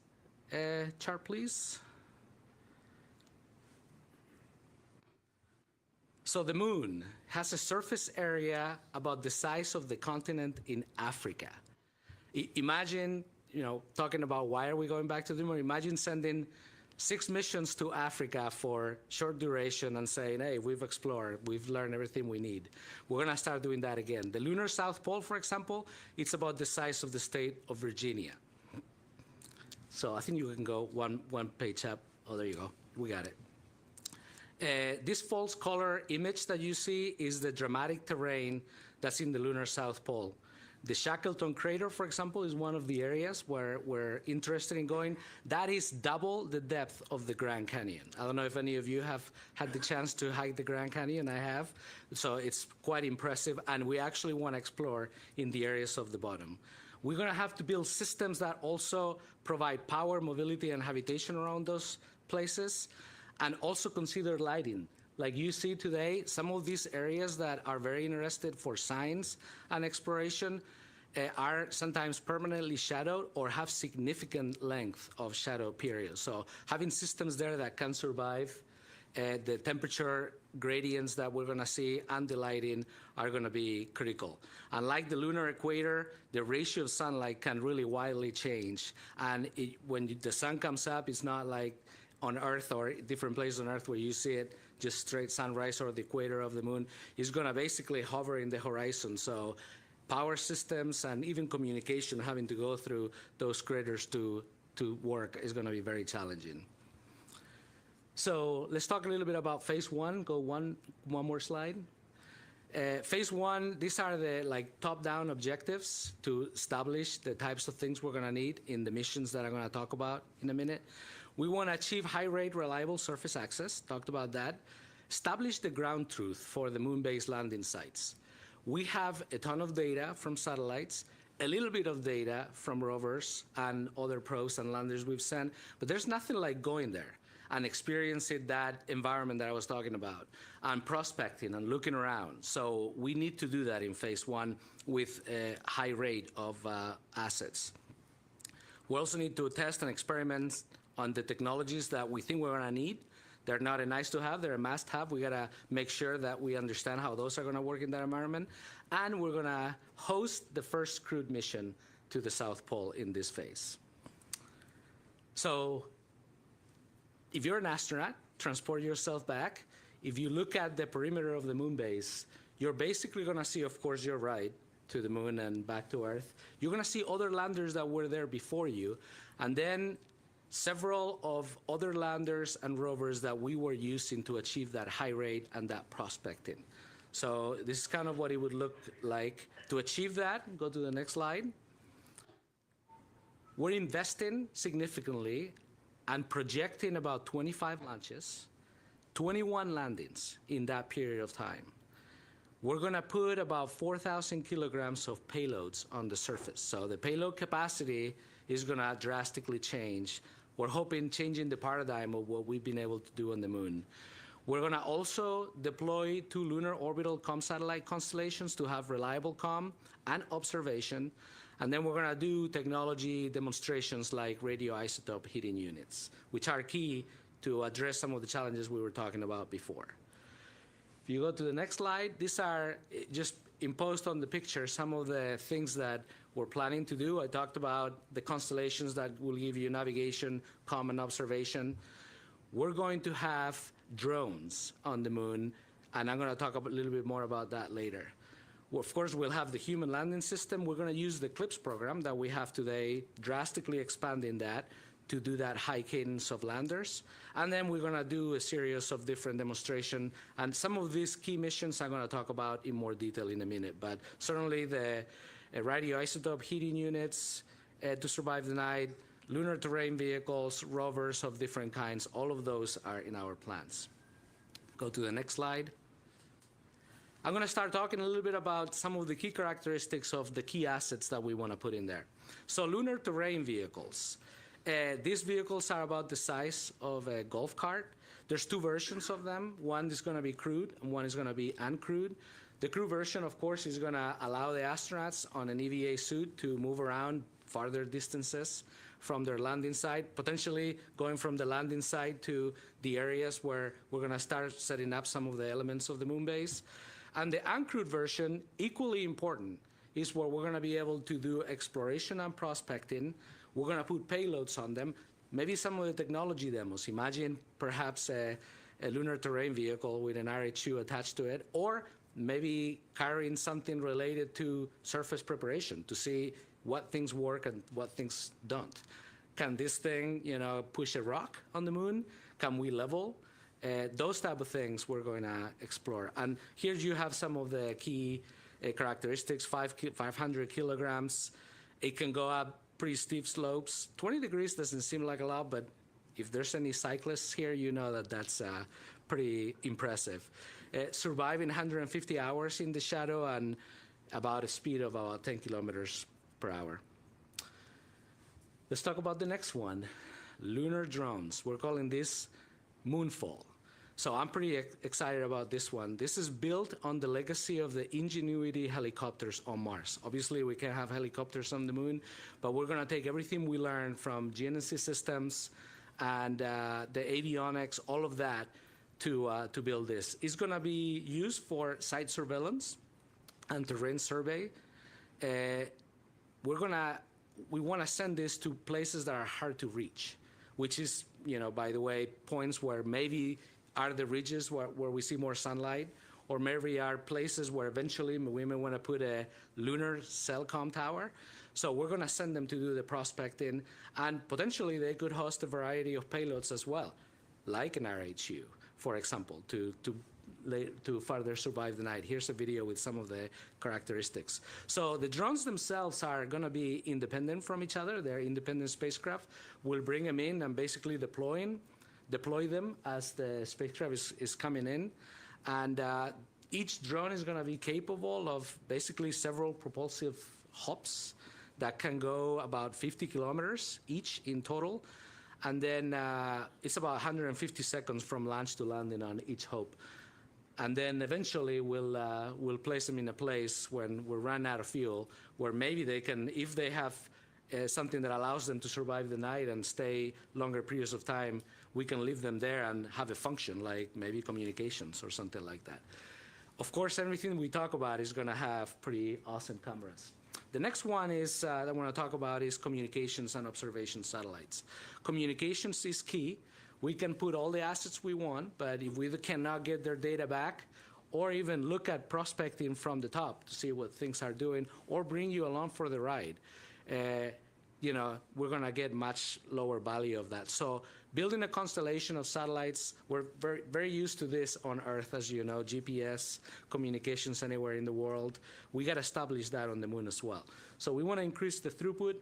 [SPEAKER 13] chart, please. So the moon has a surface area about the size of the continent in Africa. Imagine, talking about why are we going back to the moon? Imagine sending 6 missions to Africa for short duration and saying, hey, we've explored, we've learned everything we need. We're going to start doing that again. The lunar South Pole, for example, it's about the size of the state of Virginia. So I think you can go one page up. Oh, there you go. We got it. This false color image that you see is the dramatic terrain that's in the lunar South Pole. The Shackleton crater, for example, is one of the areas where we're interested in going. That is double the depth of the Grand Canyon. I don't know if any of you have had the chance to hike the Grand Canyon. I have. So it's quite impressive, and we actually want to explore in the areas of the bottom. We're going to have to build systems that also provide power, mobility, and habitation around those places, and also consider lighting. Like you see today, some of these areas that are very interested for science and exploration are sometimes permanently shadowed or have significant length of shadow periods. So having systems there that can survive the temperature gradients that we're going to see and the lighting are going to be critical. Unlike the lunar equator, the ratio of sunlight can really widely change. And when the sun comes up, it's not like on Earth or different places on Earth where you see it just straight sunrise or the equator of the moon. Is going to basically hover in the horizon. So power systems and even communication having to go through those craters to work is going to be very challenging. So let's talk a little bit about phase one. Go one more slide. Phase one, these are the top-down objectives to establish the types of things we're going to need in the missions that I'm going to talk about in a minute. We want to achieve high-rate, reliable surface access, talked about that. Establish the ground truth for the moon-based landing sites. We have a ton of data from satellites, a little bit of data from rovers and other probes and landers we've sent, but there's nothing like going there and experiencing that environment that I was talking about, and prospecting and looking around. So we need to do that in phase one with a high rate of assets. We also need to test and experiment on the technologies that we think we're going to need. They're not a nice to have, they're a must have. We got to make sure that we understand how those are going to work in that environment. And we're going to host the first crewed mission to the South Pole in this phase. So if you're an astronaut, transport yourself back. If you look at the perimeter of the moon base, you're basically going to see, of course, your ride to the moon and back to Earth. You're going to see other landers that were there before you, and then several of other landers and rovers that we were using to achieve that high rate and that prospecting. So this is kind of what it would look like. To achieve that, go to the next slide. We're investing significantly and projecting about 25 launches, 21 landings in that period of time. We're going to put about 4,000 kilograms of payloads on the surface. So the payload capacity is going to drastically change. We're hoping changing the paradigm of what we've been able to do on the moon. We're going to also deploy 2 lunar orbital comm satellite constellations to have reliable comm and observation. And then we're going to do technology demonstrations like radioisotope heating units, which are key to address some of the challenges we were talking about before. If you go to the next slide, these are just imposed on the picture some of the things that we're planning to do. I talked about the constellations that will give you navigation, comm, and observation. We're going to have drones on the moon, and I'm going to talk a little bit more about that later. Well, of course, we'll have the human landing system. We're going to use the CLIPS program that we have today, drastically expanding that to do that high cadence of landers. And then we're going to do a series of different demonstrations. And some of these key missions I'm going to talk about in more detail in a minute. But certainly the radioisotope heating units to survive the night, lunar terrain vehicles, rovers of different kinds, all of those are in our plans. Go to the next slide. I'm going to start talking a little bit about some of the key characteristics of the key assets that we want to put in there. So lunar terrain vehicles. These vehicles are about the size of a golf cart. There's 2 versions of them. One is going to be crewed, and one is going to be uncrewed. The crew version, of course, is going to allow the astronauts on an EVA suit to move around farther distances from their landing site, potentially going from the landing site to the areas where we're going to start setting up some of the elements of the moon base. And the uncrewed version, equally important, is where we're going to be able to do exploration and prospecting. We're going to put payloads on them, maybe some of the technology demos. Imagine perhaps a lunar terrain vehicle with an RHU attached to it, or maybe carrying something related to surface preparation to see what things work and what things don't. Can this thing, push a rock on the moon? Can we level Those type of things we're going to explore. And here you have some of the key characteristics, 500 kilograms. It can go up pretty steep slopes. 20 degrees doesn't seem like a lot, but if there's any cyclists here, you know that that's pretty impressive. Surviving 150 hours in the shadow and about a speed of about 10 kilometers per hour. Let's talk about the next one, lunar drones. We're calling this Moonfall. So I'm pretty excited about this one. This is built on the legacy of the Ingenuity helicopters on Mars. Obviously, we can't have helicopters on the moon, but we're going to take everything we learned from GNSS systems and the avionics, all of that, to build this. It's going to be used for site surveillance and terrain survey. We want to send this to places that are hard to reach, which is, you know, by the way, points where maybe are the ridges where we see more sunlight, or maybe are places where eventually we may want to put a lunar cellcom tower. So we're going to send them to do the prospecting, and potentially they could host a variety of payloads as well, like an RHU, for example, to further survive the night. Here's a video with some of the characteristics. So the drones themselves are going to be independent from each other. They're independent spacecraft. We'll bring them in and basically deploy them as the spacecraft is coming in. And each drone is going to be capable of basically several propulsive hops that can go about 50 kilometers each in total. And then it's about 150 seconds from launch to landing on each hop. And then eventually we'll place them in a place when we run out of fuel, where maybe they can, if they have something that allows them to survive the night and stay longer periods of time, we can leave them there and have a function, like maybe communications or something like that. Of course, everything we talk about is going to have pretty awesome cameras. The next one is that I want to talk about is communications and observation satellites. Communications is key. We can put all the assets we want, but if we cannot get their data back, or even look at prospecting from the top to see what things are doing, or bring you along for the ride, you know, we're going to get much lower value of that. So building a constellation of satellites, we're very, very used to this on Earth, as you know, GPS, communications anywhere in the world. We got to establish that on the moon as well. So we want to increase the throughput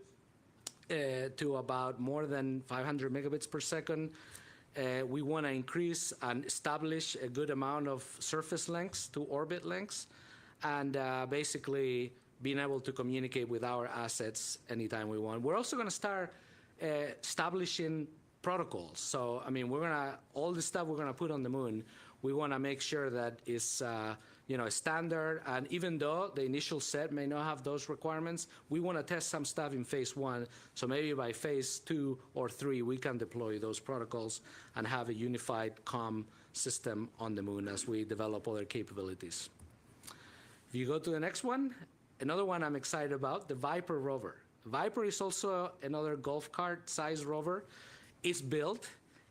[SPEAKER 13] to about more than 500 megabits per second. We want to increase and establish a good amount of surface lengths to orbit lengths, and basically being able to communicate with our assets anytime we want. We're also going to start establishing protocols. So, I mean, all the stuff we're going to put on the moon, we want to make sure that it's, you know, standard. And even though the initial set may not have those requirements, we want to test some stuff in phase 1. So maybe by phase 2 or 3, we can deploy those protocols and have a unified comm system on the moon as we develop other capabilities. If you go to the next one, another one I'm excited about, the Viper rover. Viper is also another golf cart size rover. It's built,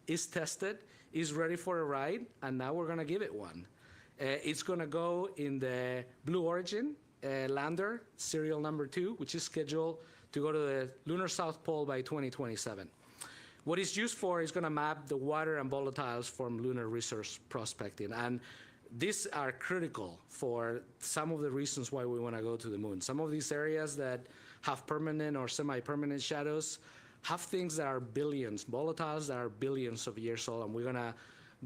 [SPEAKER 13] it's tested, it's ready for a ride, and now we're going to give it one. It's going to go in the Blue Origin lander, serial number 2, which is scheduled to go to the lunar South Pole by 2027. What it's used for is going to map the water and volatiles from lunar resource prospecting. And these are critical for some of the reasons why we want to go to the moon. Some of these areas that have permanent or semi-permanent shadows have things that are billions, volatiles that are billions of years old, and we're going to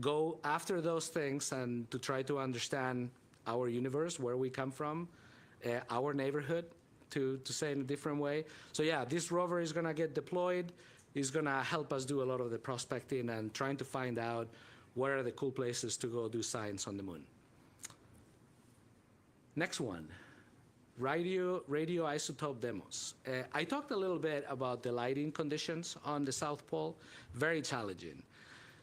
[SPEAKER 13] go after those things and to try to understand our universe, where we come from, our neighborhood, to say in a different way. So yeah, this rover is going to get deployed. It's going to help us do a lot of the prospecting and trying to find out where are the cool places to go do science on the moon. Next one, radioisotope demos. I talked a little bit about the lighting conditions on the South Pole, very challenging.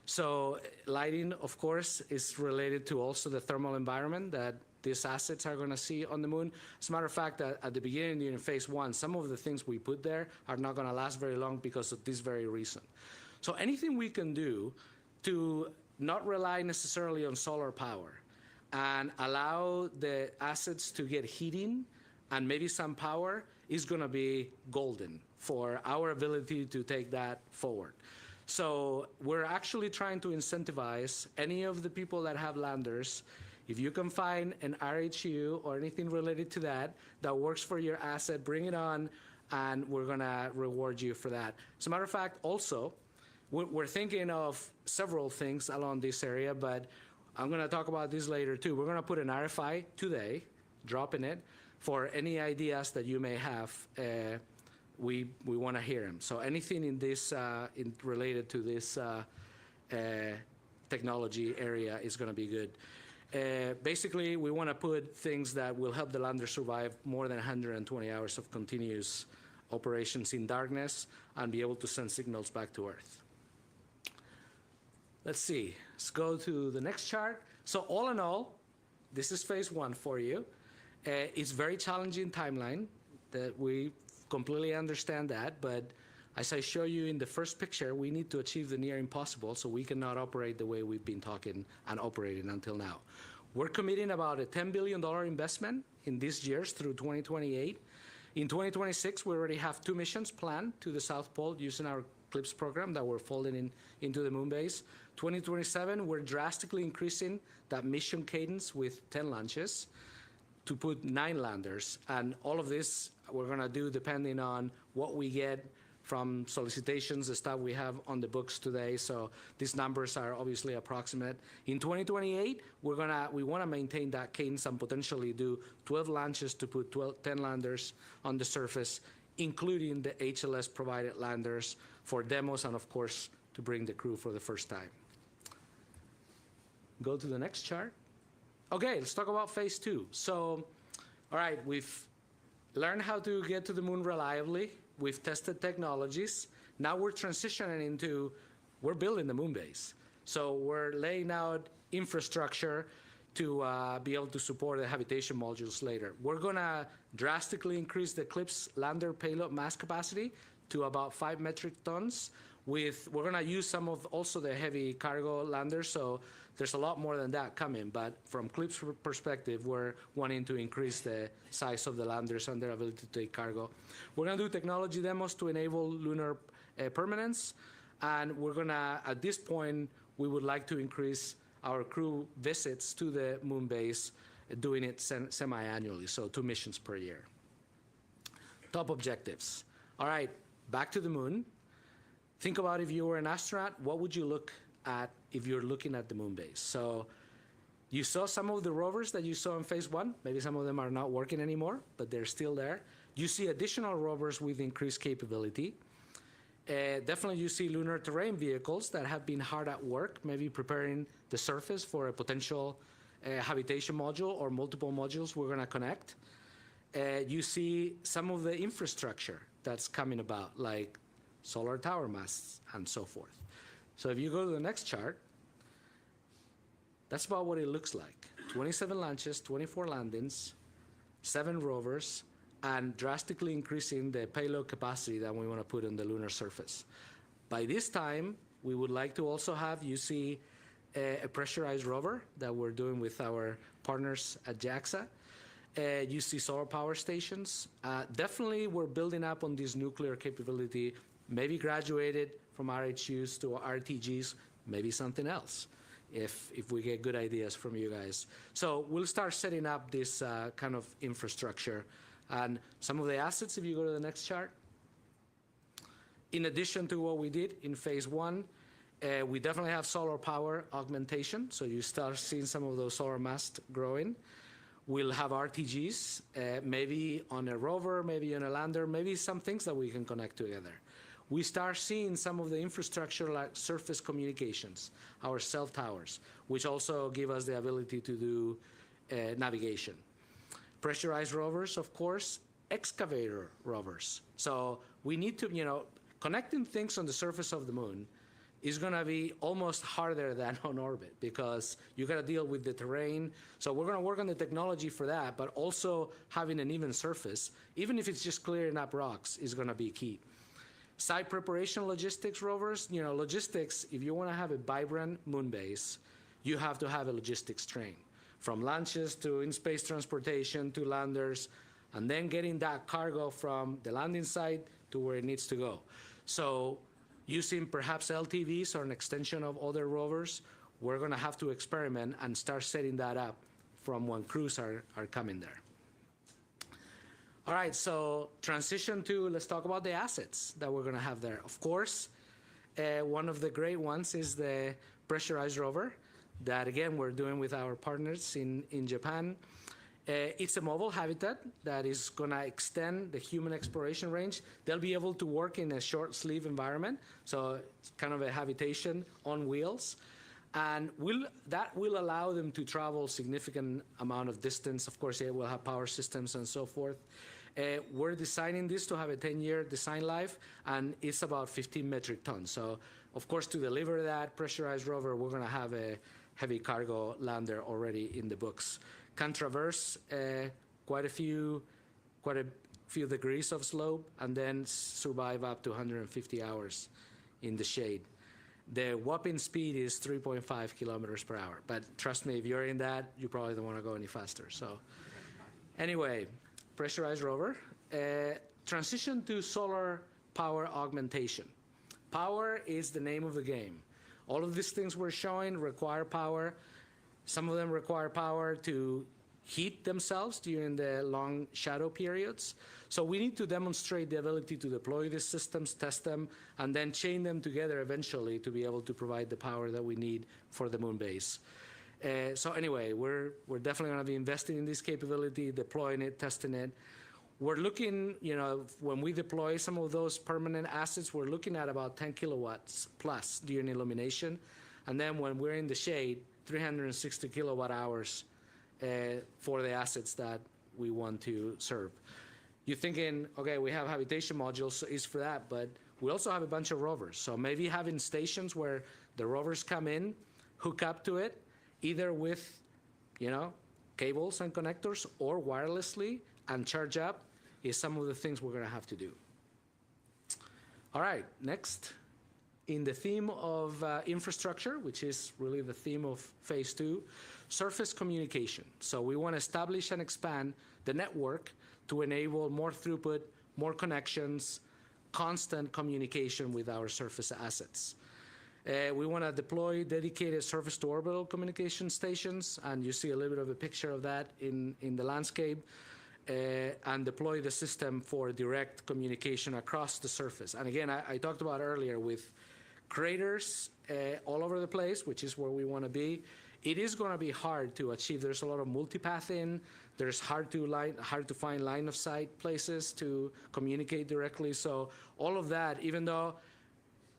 [SPEAKER 13] So lighting, of course, is related to also the thermal environment that these assets are going to see on the moon. As a matter of fact, at the beginning, in phase 1, some of the things we put there are not going to last very long because of this very reason. So anything we can do to not rely necessarily on solar power and allow the assets to get heating and maybe some power is going to be golden for our ability to take that forward. So we're actually trying to incentivize any of the people that have landers. If you can find an RHU or anything related to that that works for your asset, bring it on, and we're gonna reward you for that. As a matter of fact, also, we're thinking of several things along this area, but I'm gonna talk about this later too. We're gonna put an RFI today, dropping it, for any ideas that you may have. We wanna hear them. So anything in this, related to this technology area is gonna be good. Basically, we want to put things that will help the lander survive more than 120 hours of continuous operations in darkness and be able to send signals back to Earth. Let's see. Let's go to the next chart. So all in all, this is phase one for you. It's very challenging timeline that we completely understand that, but as I show you in the first picture, we need to achieve the near impossible, so we cannot operate the way we've been talking and operating until now. We're committing about a $10 billion investment in these years through 2028. In 2026, we already have 2 missions planned to the South Pole using our CLIPS program that we're folding into the moon base. 2027, we're drastically increasing that mission cadence with 10 launches to put 9 landers. And all of this we're gonna do depending on what we get from solicitations, the stuff we have on the books today. So these numbers are obviously approximate. In 2028, we wanna maintain that cadence and potentially do 12 launches to put 10 landers on the surface, including the HLS provided landers for demos and of course to bring the crew for the first time. Go to the next chart. Okay, let's talk about phase 2. So, all right, we've learned how to get to the moon reliably. We've tested technologies. Now we're transitioning into, we're building the moon base. So we're laying out infrastructure to be able to support the habitation modules later. We're gonna drastically increase the CLIPS lander payload mass capacity to about 5 metric tons. We're gonna use some of also the heavy cargo landers, so there's a lot more than that coming, but from CLIPS perspective, we're wanting to increase the size of the landers and their ability to take cargo. We're gonna do technology demos to enable lunar permanence, and we're gonna, at this point, we would like to increase our crew visits to the moon base, doing it semi-annually, so 2 missions per year. Top objectives. All right, back to the moon. Think about if you were an astronaut, what would you look at if you're looking at the moon base? So you saw some of the rovers that you saw in phase 1. Maybe some of them are not working anymore, but they're still there. You see additional rovers with increased capability. Definitely you see lunar terrain vehicles that have been hard at work, maybe preparing the surface for a potential habitation module or multiple modules we're gonna connect. You see some of the infrastructure that's coming about, like solar tower masts and so forth. So if you go to the next chart, that's about what it looks like. 27 launches, 24 landings, 7 rovers, and drastically increasing the payload capacity that we want to put on the lunar surface. By this time, we would like to also have, you see, a pressurized rover that we're doing with our partners at JAXA. You see solar power stations. Definitely, we're building up on this nuclear capability, maybe graduated from RHUs to RTGs, maybe something else, if we get good ideas from you guys. So we'll start setting up this kind of infrastructure. And some of the assets, if you go to the next chart, in addition to what we did in phase 1, we definitely have solar power augmentation, so you start seeing some of those solar masts growing. We'll have RTGs, maybe on a rover, maybe on a lander, maybe some things that we can connect together. We start seeing some of the infrastructure like surface communications, our cell towers, which also give us the ability to do navigation. Pressurized rovers, of course, excavator rovers. So we need to, connecting things on the surface of the moon is gonna be almost harder than on orbit because you gotta deal with the terrain. So we're gonna work on the technology for that, but also having an even surface, even if it's just clearing up rocks, is gonna be key. Site preparation logistics rovers, logistics, if you wanna have a vibrant moon base, you have to have a logistics train. From launches to in-space transportation to landers, and then getting that cargo from the landing site to where it needs to go. So using perhaps LTVs or an extension of other rovers, we're going to have to experiment and start setting that up from when crews are coming there. All right, so transition to, let's talk about the assets that we're going to have there. Of course, one of the great ones is the pressurized rover that, again, we're doing with our partners in Japan. It's a mobile habitat that is going to extend the human exploration range. They'll be able to work in a short sleeve environment, so it's kind of a habitation on wheels. And that will allow them to travel significant amount of distance. Of course, it will have power systems and so forth. We're designing this to have a 10-year design life, and it's about 15 metric tons. So, of course, to deliver that pressurized rover, we're going to have a heavy cargo lander already in the books. Can traverse quite a few degrees of slope and then survive up to 150 hours in the shade. The whopping speed is 3.5 kilometers per hour. But trust me, if you're in that, you probably don't want to go any faster. So anyway, pressurized rover. Transition to solar power augmentation. Power is the name of the game. All of these things we're showing require power. Some of them require power to heat themselves during the long shadow periods. So we need to demonstrate the ability to deploy these systems, test them, and then chain them together eventually to be able to provide the power that we need for the moon base. So anyway, we're definitely going to be investing in this capability, deploying it, testing it. We're looking, you know, when we deploy some of those permanent assets, we're looking at about 10 kilowatts plus during illumination. And then when we're in the shade, 360 kilowatt hours for the assets that we want to serve. You're thinking, okay, we have habitation modules, so it's for that, but we also have a bunch of rovers. So maybe having stations where the rovers come in, hook up to it, either with, you know, cables and connectors or wirelessly and charge up is some of the things we're going to have to do. All right, next. In the theme of infrastructure, which is really the theme of phase 2, surface communication. So we want to establish and expand the network to enable more throughput, more connections, constant communication with our surface assets. We want to deploy dedicated surface-to-orbital communication stations, and you see a little bit of a picture of that in the landscape, and deploy the system for direct communication across the surface. And again, I talked about earlier with craters all over the place, which is where we want to be. It is going to be hard to achieve. There's a lot of multipathing. There's hard to find line of sight places to communicate directly. So all of that, even though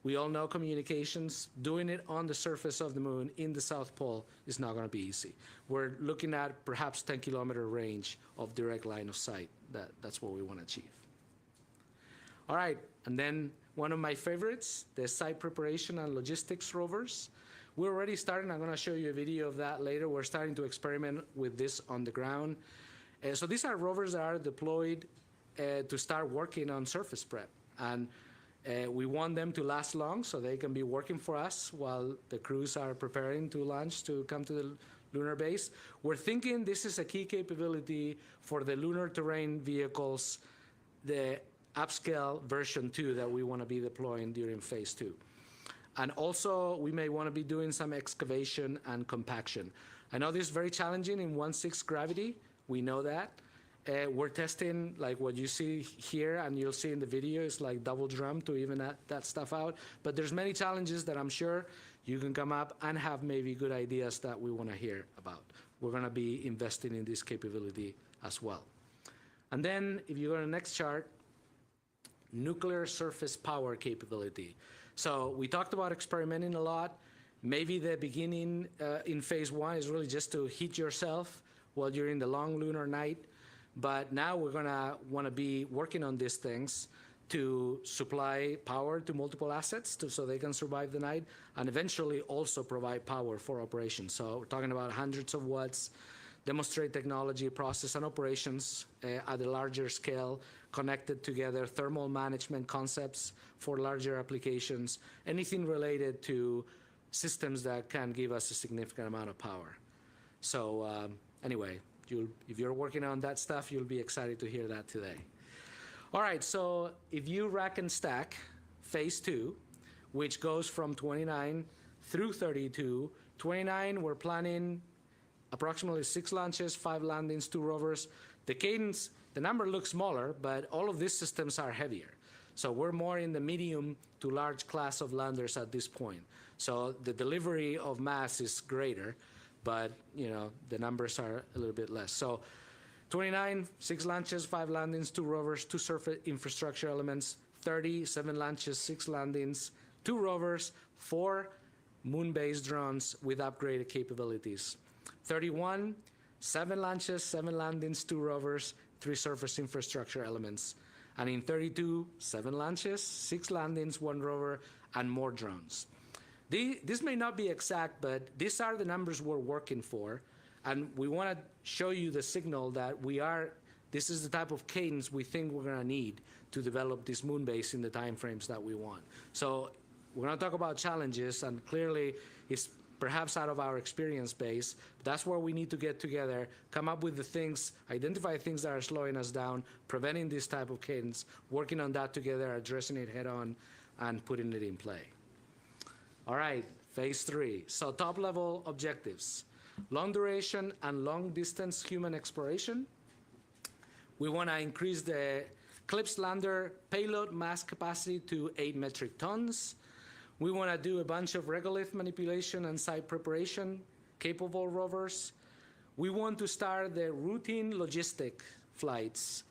[SPEAKER 13] we all know communications, doing it on the surface of the moon in the South Pole is not going to be easy. We're looking at perhaps 10-kilometer range of direct line of sight. That's what we want to achieve. All right, and then one of my favorites, the site preparation and logistics rovers. We're already starting. I'm going to show you a video of that later. We're starting to experiment with this on the ground. So these are rovers that are deployed to start working on surface prep. And we want them to last long so they can be working for us while the crews are preparing to launch to come to the lunar base. We're thinking this is a key capability for the lunar terrain vehicles, the upscale version 2 that we want to be deploying during phase 2. And also, we may want to be doing some excavation and compaction. I know this is very challenging in 1/6 gravity. We know that. We're testing, like what you see here, and you'll see in the video, is like double drum to even that stuff out. But there's many challenges that I'm sure you can come up and have maybe good ideas that we want to hear about. We're going to be investing in this capability as well. And then, if you go to the next chart, nuclear surface power capability. So we talked about experimenting a lot. Maybe the beginning in phase 1 is really just to heat yourself while you're in the long lunar night. But now we're going to want to be working on these things to supply power to multiple assets so they can survive the night, and eventually also provide power for operations. So we're talking about hundreds of watts, demonstrate technology, process, and operations at a larger scale, connected together, thermal management concepts for larger applications, anything related to systems that can give us a significant amount of power. So anyway, if you're working on that stuff, you'll be excited to hear that today. All right, so if you rack and stack phase 2, which goes from 29 through 32. 29, we're planning approximately 6 launches, 5 landings, 2 rovers. The cadence, the number looks smaller, but all of these systems are heavier. So we're more in the medium to large class of landers at this point. So the delivery of mass is greater, but the numbers are a little bit less. So 29, 6 launches, 5 landings, 2 rovers, 2 surface infrastructure elements. 30, 7 launches, 6 landings, 2 rovers, 4 moon-based drones with upgraded capabilities. 31, 7 launches, 7 landings, 2 rovers, 3 surface infrastructure elements. And in 32, 7 launches, 6 landings, 1 rover, and more drones. This may not be exact, but these are the numbers we're working for. And we want to show you the signal that this is the type of cadence we think we're going to need to develop this moon base in the timeframes that we want. So we're going to talk about challenges, and clearly it's perhaps out of our experience base. That's where we need to get together, come up with the things, identify things that are slowing us down, preventing this type of cadence, working on that together, addressing it head on, and putting it in play. All right, phase 3. So top level objectives. Long duration and long distance human exploration. We want to increase the CLIPS lander payload mass capacity to 8 metric tons. We want to do a bunch of regolith manipulation and site preparation capable rovers. We want to start the routine logistic flights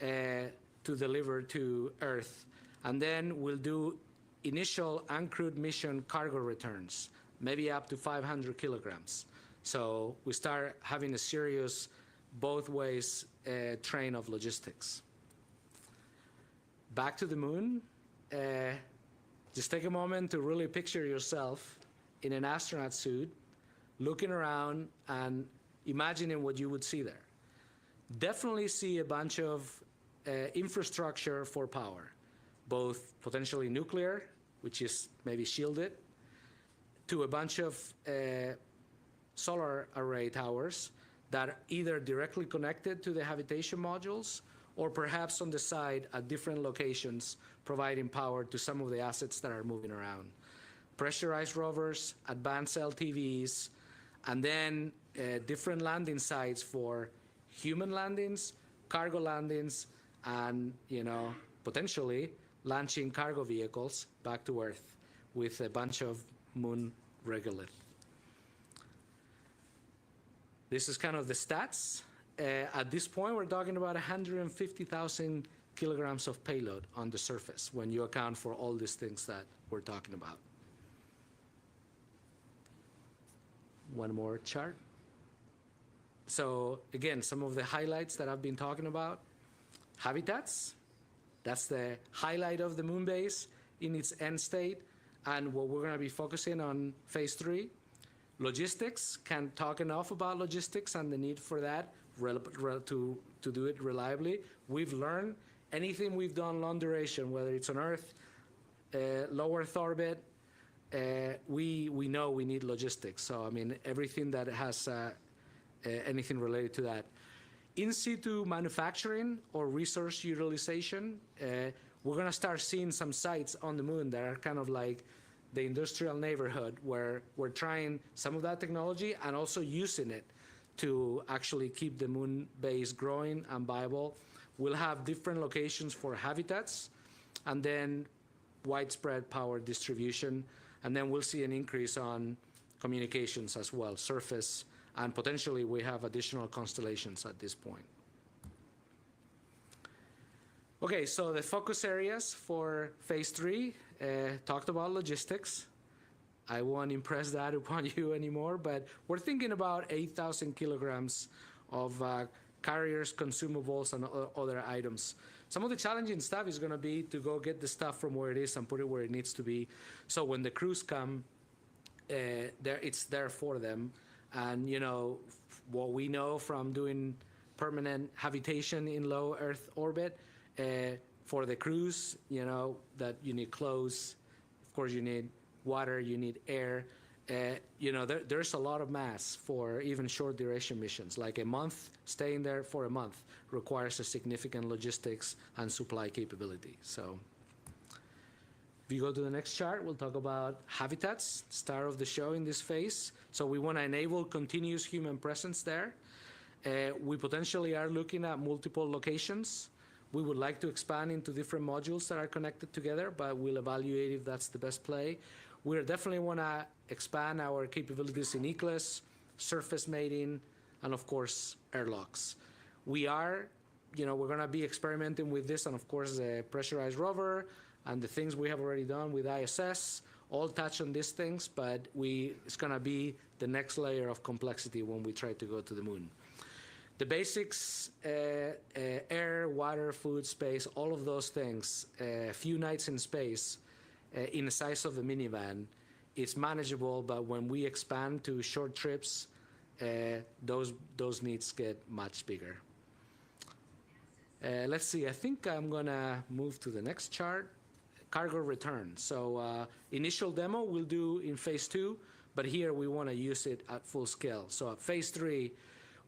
[SPEAKER 13] to deliver to Earth. And then we'll do initial uncrewed mission cargo returns, maybe up to 500 kilograms. So we start having a serious both ways train of logistics. Back to the moon. Just take a moment to really picture yourself in an astronaut suit, looking around and imagining what you would see there. Definitely see a bunch of infrastructure for power, both potentially nuclear, which is maybe shielded, to a bunch of solar array towers that are either directly connected to the habitation modules or perhaps on the side at different locations, providing power to some of the assets that are moving around. Pressurized rovers, advanced LTVs, and then different landing sites for human landings, cargo landings, and potentially launching cargo vehicles back to Earth with a bunch of moon regolith. This is kind of the stats. At this point, we're talking about 150,000 kilograms of payload on the surface when you account for all these things that we're talking about. One more chart. So again, some of the highlights that I've been talking about. Habitats, that's the highlight of the moon base in its end state, and what we're going to be focusing on phase 3. Logistics, can't talk enough about logistics and the need for that to do it reliably. We've learned anything we've done long duration, whether it's on Earth, low Earth orbit, we know we need logistics. So I mean, everything that has anything related to that. In situ manufacturing or resource utilization, we're going to start seeing some sites on the moon that are kind of like the industrial neighborhood, where we're trying some of that technology and also using it to actually keep the moon base growing and viable. We'll have different locations for habitats, and then widespread power distribution, and then we'll see an increase on communications as well, surface, and potentially we have additional constellations at this point. Okay, so the focus areas for phase 3, talked about logistics. I won't impress that upon you anymore, but we're thinking about 8,000 kilograms of carriers, consumables, and other items. Some of the challenging stuff is going to be to go get the stuff from where it is and put it where it needs to be. So when the crews come, it's there for them. And what we know from doing permanent habitation in low Earth orbit, for the crews, that you need clothes, of course you need water, you need air. There's a lot of mass for even short duration missions. Like a month, staying there for a month requires a significant logistics and supply capability. So If you go to the next chart, we'll talk about habitats, star of the show in this phase. So we want to enable continuous human presence there. We potentially are looking at multiple locations. We would like to expand into different modules that are connected together, but we'll evaluate if that's the best play. We definitely want to expand our capabilities in ECLS, surface mating, and of course, airlocks. We are, we're going to be experimenting with this, and of course, the pressurized rover and the things we have already done with ISS, all touch on these things, but it's going to be the next layer of complexity when we try to go to the moon. The basics, air, water, food, space, all of those things, a few nights in space, in the size of a minivan, it's manageable, but when we expand to short trips, those needs get much bigger. Let's see, I think I'm gonna move to the next chart. Cargo return. So initial demo we'll do in phase 2, but here we wanna use it at full scale. So at phase 3,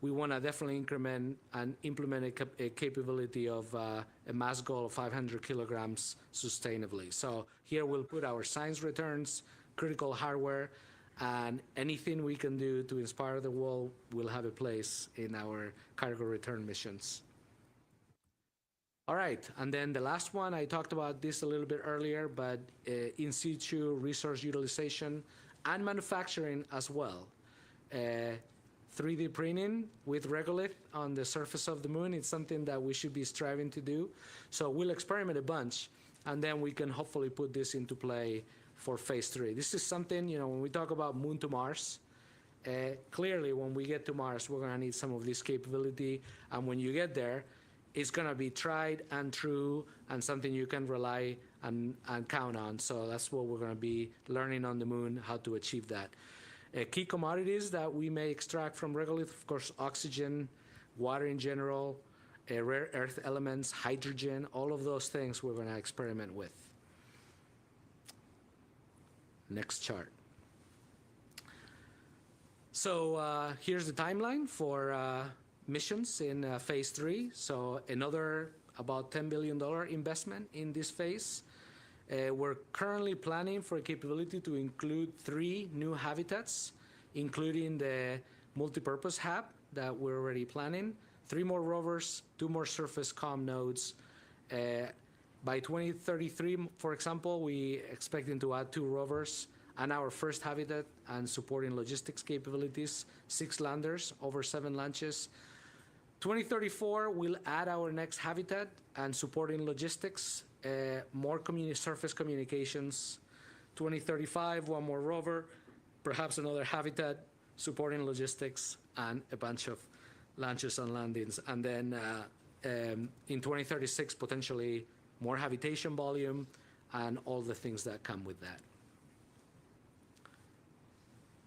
[SPEAKER 13] we wanna definitely increment and implement a capability of a mass goal of 500 kilograms sustainably. So here we'll put our science returns, critical hardware, and anything we can do to inspire the world will have a place in our cargo return missions. All right, and then the last one, I talked about this a little bit earlier, but in situ resource utilization and manufacturing as well. 3D printing with regolith on the surface of the moon is something that we should be striving to do. So we'll experiment a bunch, and then we can hopefully put this into play for phase 3. This is something, when we talk about moon to Mars, clearly when we get to Mars, we're gonna need some of this capability, and when you get there, it's gonna be tried and true and something you can rely and count on. So that's what we're gonna be learning on the moon, how to achieve that. Key commodities that we may extract from regolith, of course, oxygen, water in general, rare earth elements, hydrogen, all of those things we're gonna experiment with. Next chart. So here's the timeline for missions in phase 3. So another about $10 billion investment in this phase. We're currently planning for a capability to include 3 new habitats, including the multipurpose hub that we're already planning, 3 more rovers, 2 more surface comm nodes. By 2033, for example, we expecting to add 2 rovers and our first habitat and supporting logistics capabilities, 6 landers, over 7 launches. 2034, we'll add our next habitat and supporting logistics, more surface communications. 2035, 1 more rover, perhaps another habitat, supporting logistics, and a bunch of launches and landings. And then in 2036, potentially more habitation volume and all the things that come with that.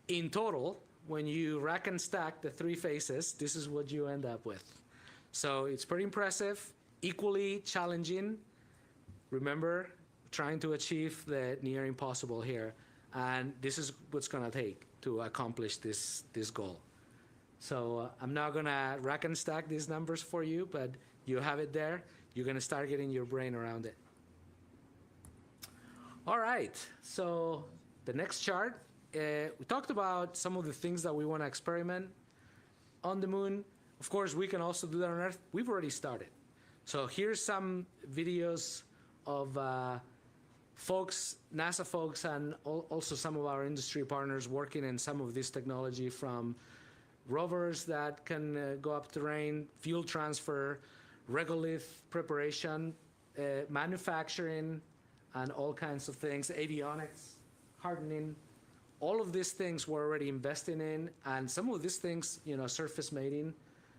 [SPEAKER 13] In total, when you rack and stack the 3 phases, this is what you end up with. So it's pretty impressive, equally challenging. Remember, trying to achieve the near impossible here. And this is what's gonna take to accomplish this goal. So I'm not gonna rack and stack these numbers for you, but you have it there. You're gonna start getting your brain around it. All right, so the next chart, we talked about some of the things that we want to experiment on the moon. Of course, we can also do that on Earth. We've already started. So here's some videos of folks, NASA folks, and also some of our industry partners working in some of this technology, from rovers that can go up terrain, fuel transfer, regolith preparation, manufacturing, and all kinds of things, avionics, hardening. All of these things we're already investing in, and some of these things, surface mating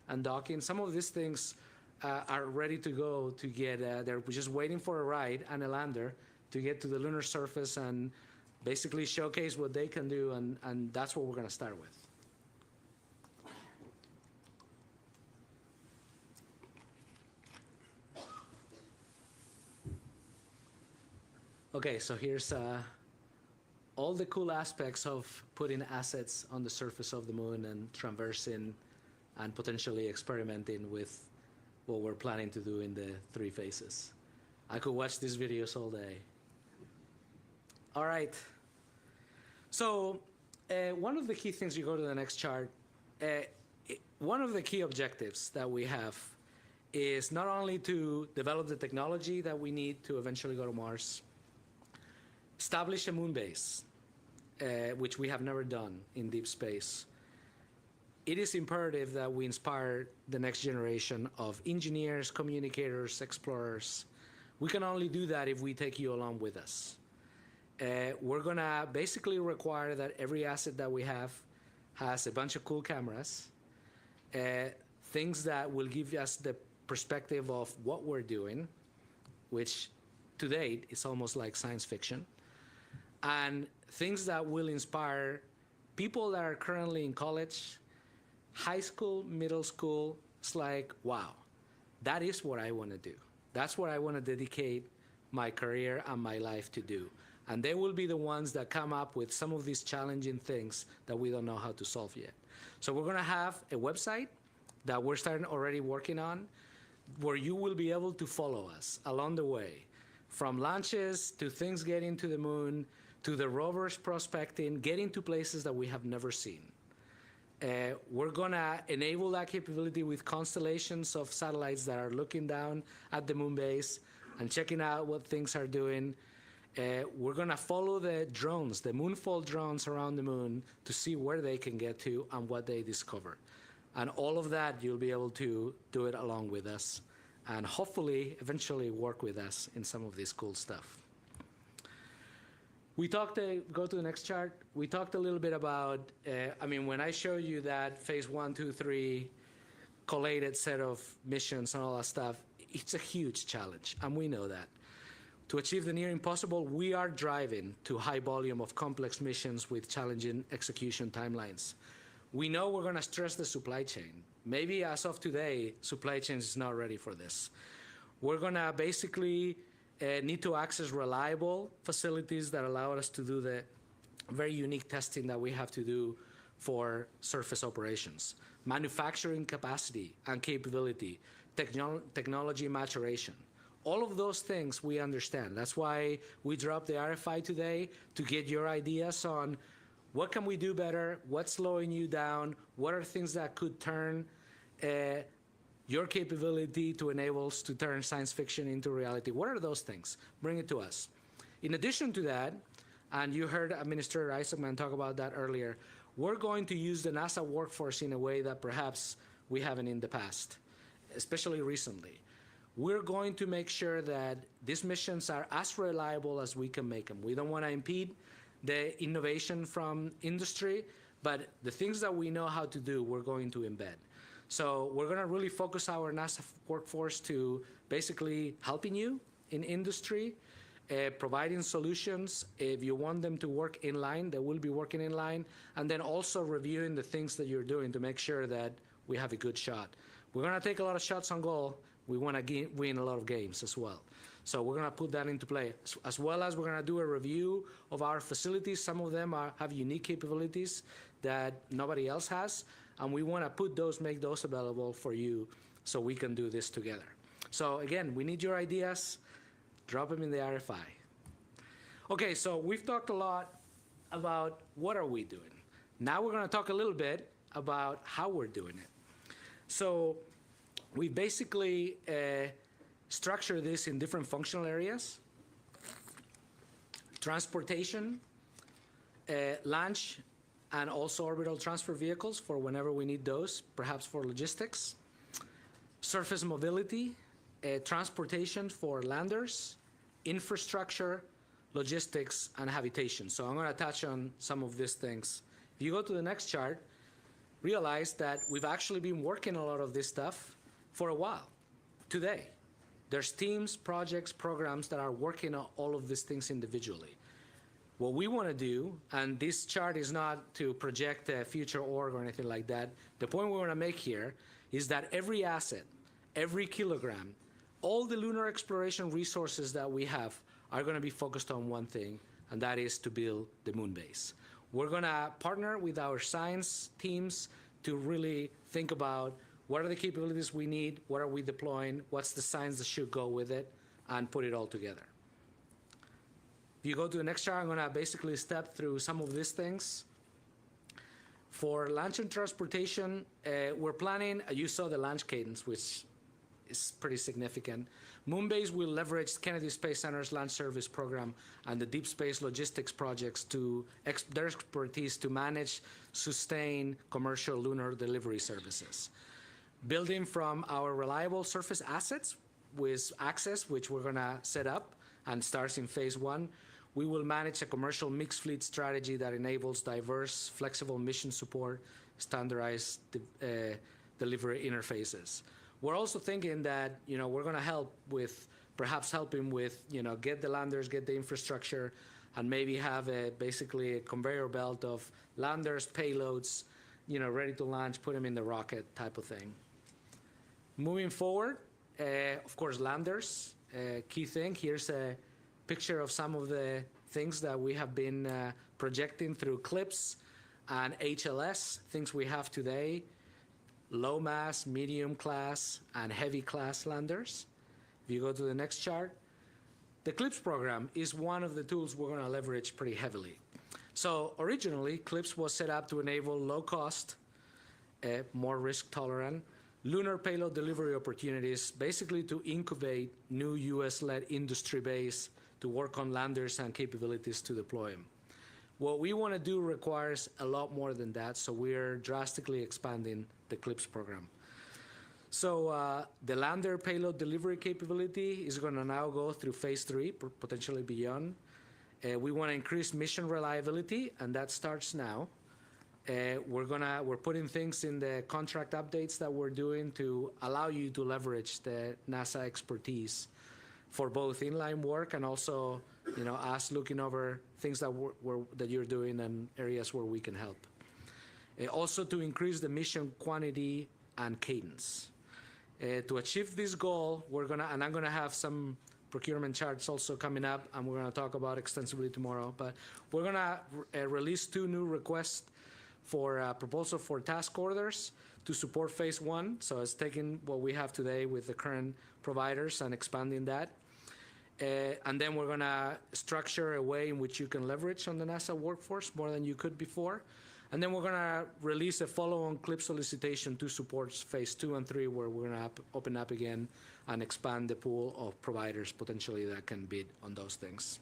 [SPEAKER 13] and docking, some of these things are ready to go to get, they're just waiting for a ride and a lander to get to the lunar surface and basically showcase what they can do, and that's what we're gonna start with. Okay, so here's all the cool aspects of putting assets on the surface of the moon and traversing and potentially experimenting with what we're planning to do in the 3 phases. I could watch these videos all day. All right. So one of the key things, you go to the next chart, one of the key objectives that we have is not only to develop the technology that we need to eventually go to Mars, establish a moon base, which we have never done in deep space. It is imperative that we inspire the next generation of engineers, communicators, explorers. We can only do that if we take you along with us. We're gonna basically require that every asset that we have has a bunch of cool cameras, things that will give us the perspective of what we're doing, which to date is almost like science fiction, and things that will inspire people that are currently in college, high school, middle school. It's like, wow, that is what I want to do. That's what I want to dedicate my career and my life to do. And they will be the ones that come up with some of these challenging things that we don't know how to solve yet. So we're going to have a website that we're starting already working on, where you will be able to follow us along the way, from launches to things getting to the moon, to the rovers prospecting, getting to places that we have never seen. We're going to enable that capability with constellations of satellites that are looking down at the moon base and checking out what things are doing. We're going to follow the drones, the moonfall drones around the moon, to see where they can get to and what they discover. And all of that, you'll be able to do it along with us and hopefully eventually work with us in some of this cool stuff. We talked, go to the next chart. We talked a little bit about, I mean, when I show you that phase 1, 2, 3 collated set of missions and all that stuff, it's a huge challenge, and we know that. To achieve the near impossible, we are driving to high volume of complex missions with challenging execution timelines. We know we're going to stress the supply chain. Maybe as of today, supply chain is not ready for this. We're going to basically need to access reliable facilities that allow us to do the very unique testing that we have to do for surface operations, manufacturing capacity and capability, technology maturation. All of those things we understand. That's why we dropped the RFI today, to get your ideas on what can we do better, what's slowing you down, what are things that could turn your capability to enable us to turn science fiction into reality. What are those things? Bring it to us. In addition to that, and you heard Minister Isaacman talk about that earlier, we're going to use the NASA workforce in a way that perhaps we haven't in the past, especially recently. We're going to make sure that these missions are as reliable as we can make them. We don't want to impede the innovation from industry, but the things that we know how to do, we're going to embed. So we're going to really focus our NASA workforce to basically helping you in industry, providing solutions. If you want them to work in line, they will be working in line, and then also reviewing the things that you're doing to make sure that we have a good shot. We're going to take a lot of shots on goal. We want to win a lot of games as well. So we're going to put that into play, as well as we're going to do a review of our facilities. Some of them have unique capabilities that nobody else has, and we want to put those, make those available for you so we can do this together. So again, we need your ideas. Drop them in the RFI. Okay, so we've talked a lot about what are we doing. Now we're going to talk a little bit about how we're doing it. So we basically structure this in different functional areas: transportation, launch, and also orbital transfer vehicles for whenever we need those, perhaps for logistics, surface mobility, transportation for landers, infrastructure, logistics, and habitation. So I'm going to touch on some of these things. If you go to the next chart, realize that we've actually been working a lot of this stuff for a while. Today, there's teams, projects, programs that are working on all of these things individually. What we want to do, and this chart is not to project a future org or anything like that, the point we want to make here is that every asset, every kilogram, all the lunar exploration resources that we have are going to be focused on one thing, and that is to build the moon base. We're going to partner with our science teams to really think about what are the capabilities we need, what are we deploying, what's the science that should go with it, and put it all together. If If you go to the next chart, I'm going to basically step through some of these things. For launch and transportation, we're planning, you saw the launch cadence, which is pretty significant. Moonbase will leverage Kennedy Space Center's launch service program and the deep space logistics projects to their expertise to manage, sustain commercial lunar delivery services. Building from our reliable surface assets with access, which we're going to set up and starts in phase 1, we will manage a commercial mixed fleet strategy that enables diverse, flexible mission support, standardized delivery interfaces. We're also thinking that, we're going to help with, perhaps helping with, get the landers, get the infrastructure, and maybe have basically a conveyor belt of landers, payloads, ready to launch, put them in the rocket type of thing. Moving forward, of course, landers, key thing. Here's a picture of some of the things that we have been projecting through CLIPS and HLS, things we have today. Low mass, medium class, and heavy class landers. If you go to the next chart, the CLIPS program is one of the tools we're going to leverage pretty heavily. So originally, CLIPS was set up to enable low cost, more risk tolerant, lunar payload delivery opportunities, basically to incubate new US-led industry base to work on landers and capabilities to deploy them. What we want to do requires a lot more than that, so we're drastically expanding the CLIPS program. So the lander payload delivery capability is going to now go through phase 3, potentially beyond. We want to increase mission reliability, and that starts now. We're putting things in the contract updates that we're doing to allow you to leverage the NASA expertise for both inline work and also, us looking over things that that you're doing and areas where we can help. Also to increase the mission quantity and cadence. To achieve this goal, I'm gonna have some procurement charts also coming up, and we're gonna talk about extensively tomorrow, but we're gonna release 2 new requests for proposal for task orders to support phase 1. So it's taking what we have today with the current providers and expanding that. And then we're gonna structure a way in which you can leverage on the NASA workforce more than you could before. And then we're gonna release a follow-on CLIP solicitation to support phase 2 and 3, where we're gonna open up again and expand the pool of providers potentially that can bid on those things.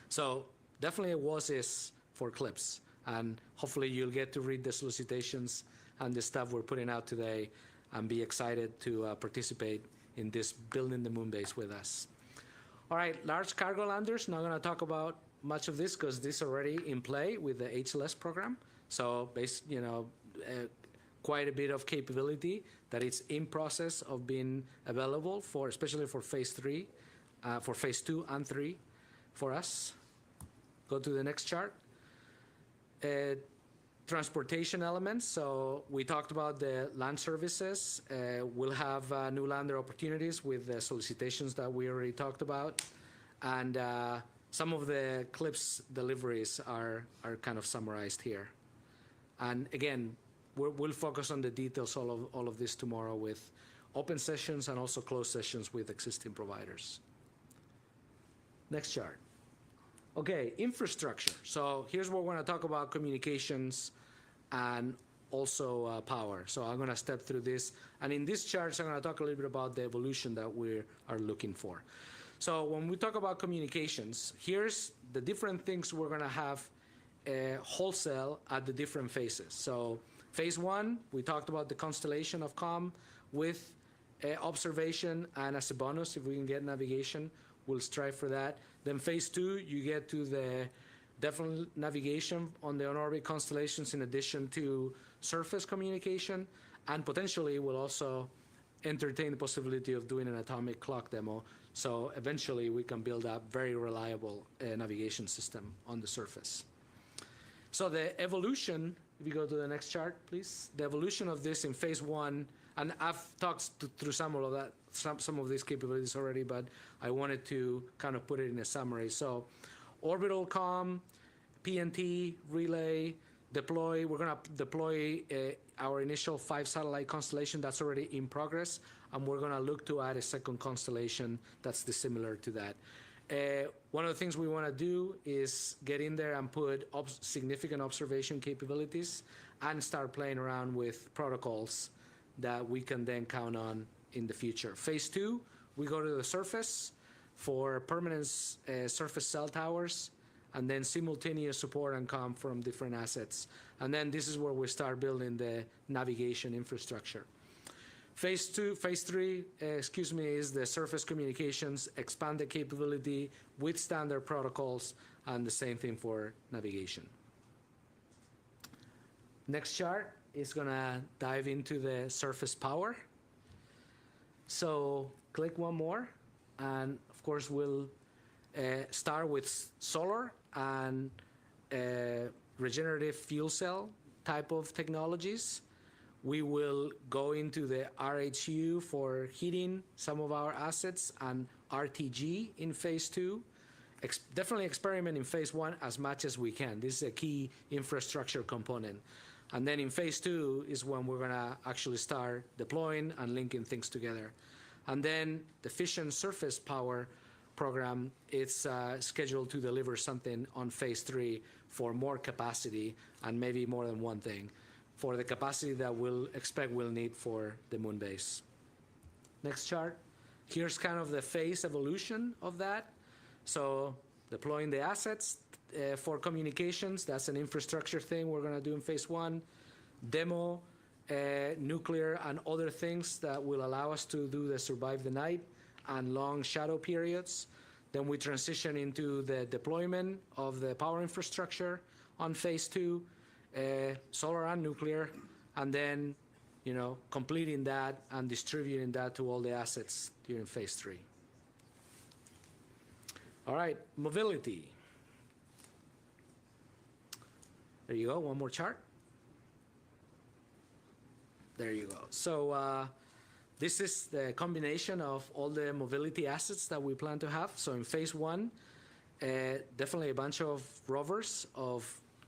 [SPEAKER 13] So definitely a was-is for CLIPS, and hopefully you'll get to read the solicitations and the stuff we're putting out today and be excited to participate in this building the moon base with us. All right, large cargo landers, not gonna talk about much of this because this is already in play with the HLS program. So quite a bit of capability that it's in process of being available for, especially for phase 3, for phase 2 and 3 for us. Go to the next chart. Transportation elements. So we talked about the land services. We'll have new lander opportunities with the solicitations that we already talked about. And some of the CLIPS deliveries are kind of summarized here. And again, we'll focus on the details all of this tomorrow with open sessions and also closed sessions with existing providers. Next chart. Okay, infrastructure. So here's where we're going to talk about communications and also power. So I'm going to step through this. And in these charts, I'm going to talk a little bit about the evolution that we are looking for. So when we talk about communications, here's the different things we're going to have wholesale at the different phases. So phase 1, we talked about the constellation of COM with observation, and as a bonus, if we can get navigation, we'll strive for that. Then phase 2, you get to the definite navigation on the on-orbit constellations in addition to surface communication, and potentially we'll also entertain the possibility of doing an atomic clock demo. So eventually we can build up very reliable navigation system on the surface. So the evolution, if you go to the next chart, please. The evolution of this in phase 1, and I've talked through some of that, some of these capabilities already, but I wanted to kind of put it in a summary. So orbital comm, PNT, relay, deploy. We're going to deploy our initial 5 satellite constellation that's already in progress, and we're going to look to add a second constellation that's dissimilar to that. One of the things we want to do is get in there and put significant observation capabilities and start playing around with protocols that we can then count on in the future. Phase 2, we go to the surface for permanent surface cell towers, and then simultaneous support and comm from different assets. And then this is where we start building the navigation infrastructure. Phase 3, is the surface communications, expanded capability with standard protocols, and the same thing for navigation. Next chart is gonna dive into the surface power. So click one more, and of course we'll start with solar and regenerative fuel cell type of technologies. We will go into the RHU for heating some of our assets and RTG in phase 2. Definitely experiment in phase 1 as much as we can. This is a key infrastructure component. And then in phase 2 is when we're gonna actually start deploying and linking things together. And then the fission surface power program, it's scheduled to deliver something on phase 3 for more capacity and maybe more than one thing for the capacity that we'll need for the moon base. Next chart. Here's kind of the phase evolution of that. So deploying the assets for communications, that's an infrastructure thing we're gonna do in phase 1. Demo, nuclear and other things that will allow us to do the survive the night and long shadow periods. Then we transition into the deployment of the power infrastructure on phase 2, solar and nuclear, and then, completing that and distributing that to all the assets during phase 3. All right, mobility. There you go, one more chart. There you go. So this is the combination of all the mobility assets that we plan to have. So in phase 1, definitely a bunch of rovers of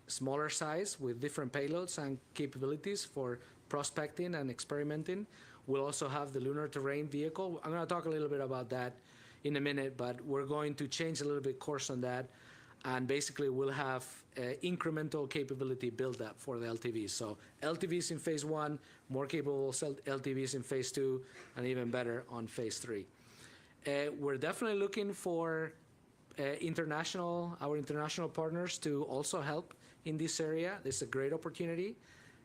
[SPEAKER 13] smaller size with different payloads and capabilities for prospecting and experimenting. We'll also have the lunar terrain vehicle. I'm going to talk a little bit about that in a minute, but we're going to change a little bit course on that, and basically we'll have incremental capability build up for the LTVs. So LTVs in phase 1, more capable LTVs in phase 2, and even better on phase 3. We're definitely looking for our international partners to also help in this area. This is a great opportunity.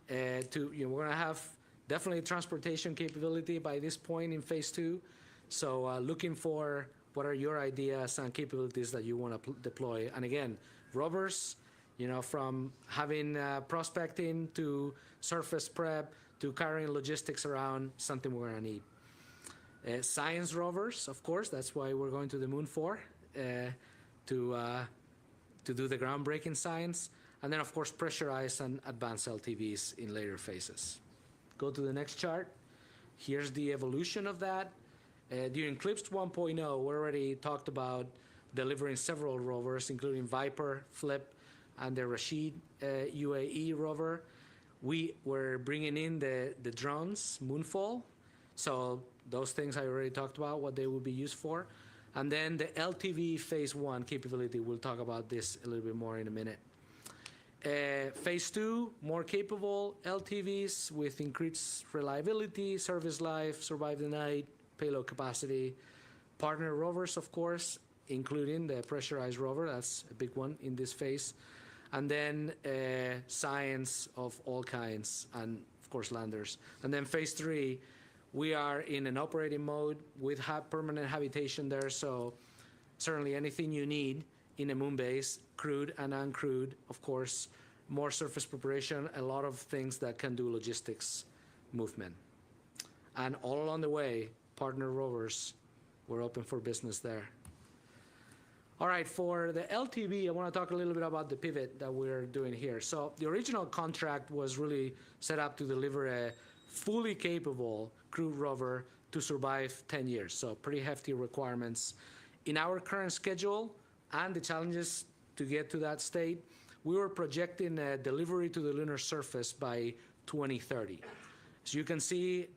[SPEAKER 13] We're going to have definitely transportation capability by this point in phase 2. So looking for what are your ideas and capabilities that you want to deploy. And again, rovers, from having prospecting to surface prep to carrying logistics around, something we're going to need. Science rovers, of course, that's why we're going to the moon for, to do the groundbreaking science. And then, of course, pressurized and advanced LTVs in later phases. Go to the next chart. Here's the evolution of that. During CLIPS 1.0, we already talked about delivering several rovers, including Viper, Flip, and the Rashid UAE rover. We were bringing in the drones, Moonfall. So those things I already talked about, what they will be used for. And then the LTV phase 1 capability, we'll talk about this a little bit more in a minute. Phase 2, more capable LTVs with increased reliability, service life, survive the night, payload capacity. Partner rovers, of course, including the pressurized rover. That's a big one in this phase. And then science of all kinds, and of course landers. And then phase 3, we are in an operating mode with permanent habitation there, so certainly anything you need in a moon base, crewed and uncrewed, of course, more surface preparation, a lot of things that can do logistics movement. And all along the way, partner rovers, we're open for business there. All right, for the LTV, I want to talk a little bit about the pivot that we're doing here. So the original contract was really set up to deliver a fully capable crewed rover to survive 10 years, so pretty hefty requirements. In our current schedule and the challenges to get to that state, we were projecting a delivery to the lunar surface by 2030. So you can see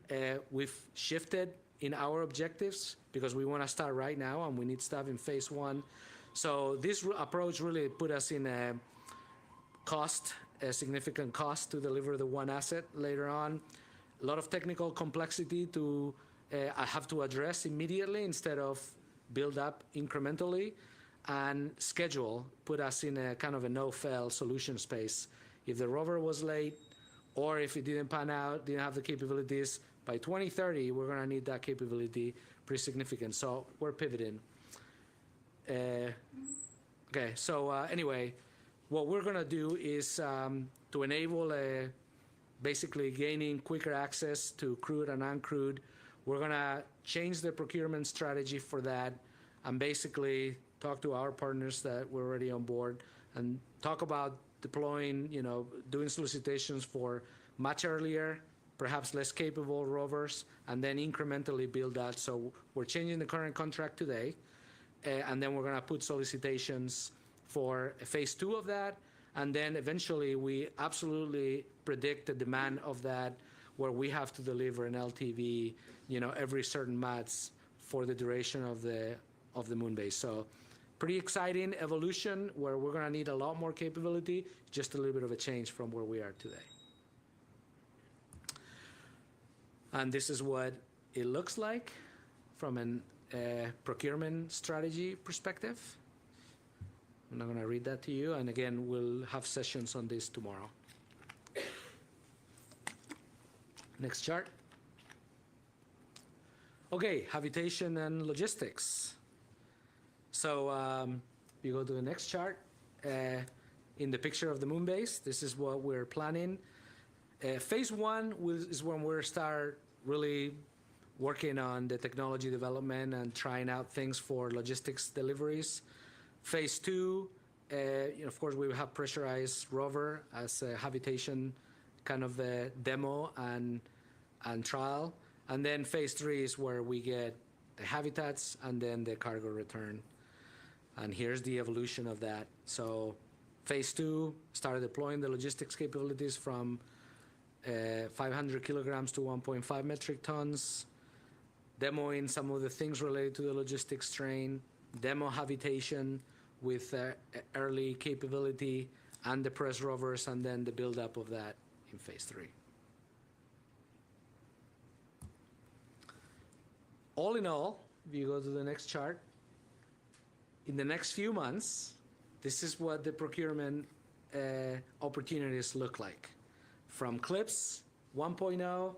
[SPEAKER 13] we've shifted in our objectives because we want to start right now and we need stuff in phase 1. So this approach really put us in a significant cost to deliver the one asset later on. A lot of technical complexity to I have to address immediately instead of build up incrementally, and schedule put us in a kind of a no-fail solution space. If the rover was late or if it didn't pan out, didn't have the capabilities, by 2030 we're going to need that capability pretty significant. So we're pivoting. Okay, so anyway, what we're going to do is to enable basically gaining quicker access to crewed and uncrewed. We're going to change the procurement strategy for that and basically talk to our partners that we're already on board and talk about deploying, doing solicitations for much earlier, perhaps less capable rovers, and then incrementally build that. So we're changing the current contract today, and then we're going to put solicitations for phase 2 of that. And then eventually we absolutely predict the demand of that, where we have to deliver an LTV, every certain months for the duration of the moon base. So pretty exciting evolution where we're going to need a lot more capability, just a little bit of a change from where we are today. And this is what it looks like from a procurement strategy perspective. I'm not going to read that to you. And again, we'll have sessions on this tomorrow. Next chart. Okay, habitation and logistics. So you go to the next chart. In the picture of the moon base, this is what we're planning. Phase 1 is when we'll start really working on the technology development and trying out things for logistics deliveries. Phase 2, of course, we will have pressurized rover as a habitation kind of a demo and trial. And then phase 3 is where we get the habitats and then the cargo return. And here's the evolution of that. So phase 2 started deploying the logistics capabilities from 500 kilograms to 1.5 metric tons, demoing some of the things related to the logistics train, demo habitation with early capability and the press rovers, and then the buildup of that in phase 3. All in all, if you go to the next chart, in the next few months, this is what the procurement opportunities look like. From CLIPS 1.0,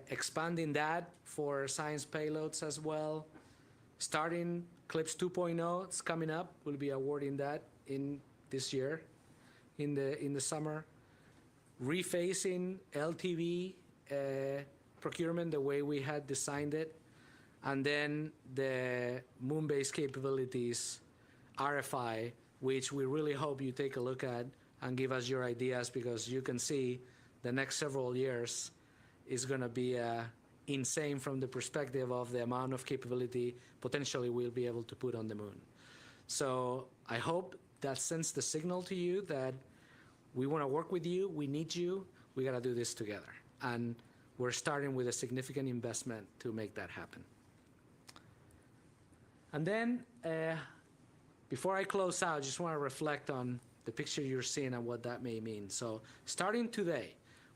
[SPEAKER 13] expanding that for science payloads as well. Starting CLIPS 2.0, it's coming up. We'll be awarding that in this year, in the summer. Rephasing LTV procurement the way we had designed it, and then the moon-based capabilities RFI, which we really hope you take a look at and give us your ideas, because you can see the next several years is going to be insane from the perspective of the amount of capability potentially we'll be able to put on the moon. So I hope that sends the signal to you that we want to work with you, we need you, we got to do this together. And we're starting with a significant investment to make that happen. And then, before I close out, I just want to reflect on the picture you're seeing and what that may mean. So starting today,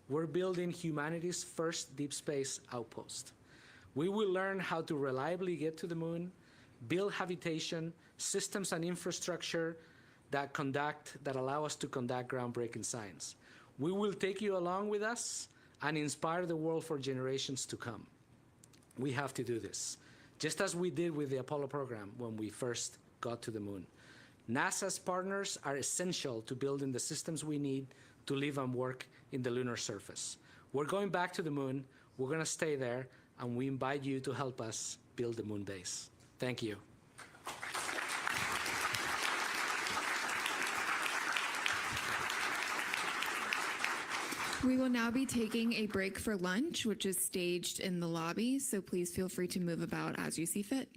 [SPEAKER 13] we're building humanity's first deep space outpost. We will learn how to reliably get to the moon, build habitation, systems and infrastructure that allow us to conduct groundbreaking science. We will take you along with us and inspire the world for generations to come. We have to do this, just as we did with the Apollo program when we first got to the moon. NASA's partners are essential to building the systems we need to live and work in the lunar surface. We're going back to the moon, we're going to stay there, and we invite you to help us build the moon base. Thank you.
[SPEAKER 2] We will now be taking a break for lunch, which is staged in the lobby, so please feel free to move about as you see fit.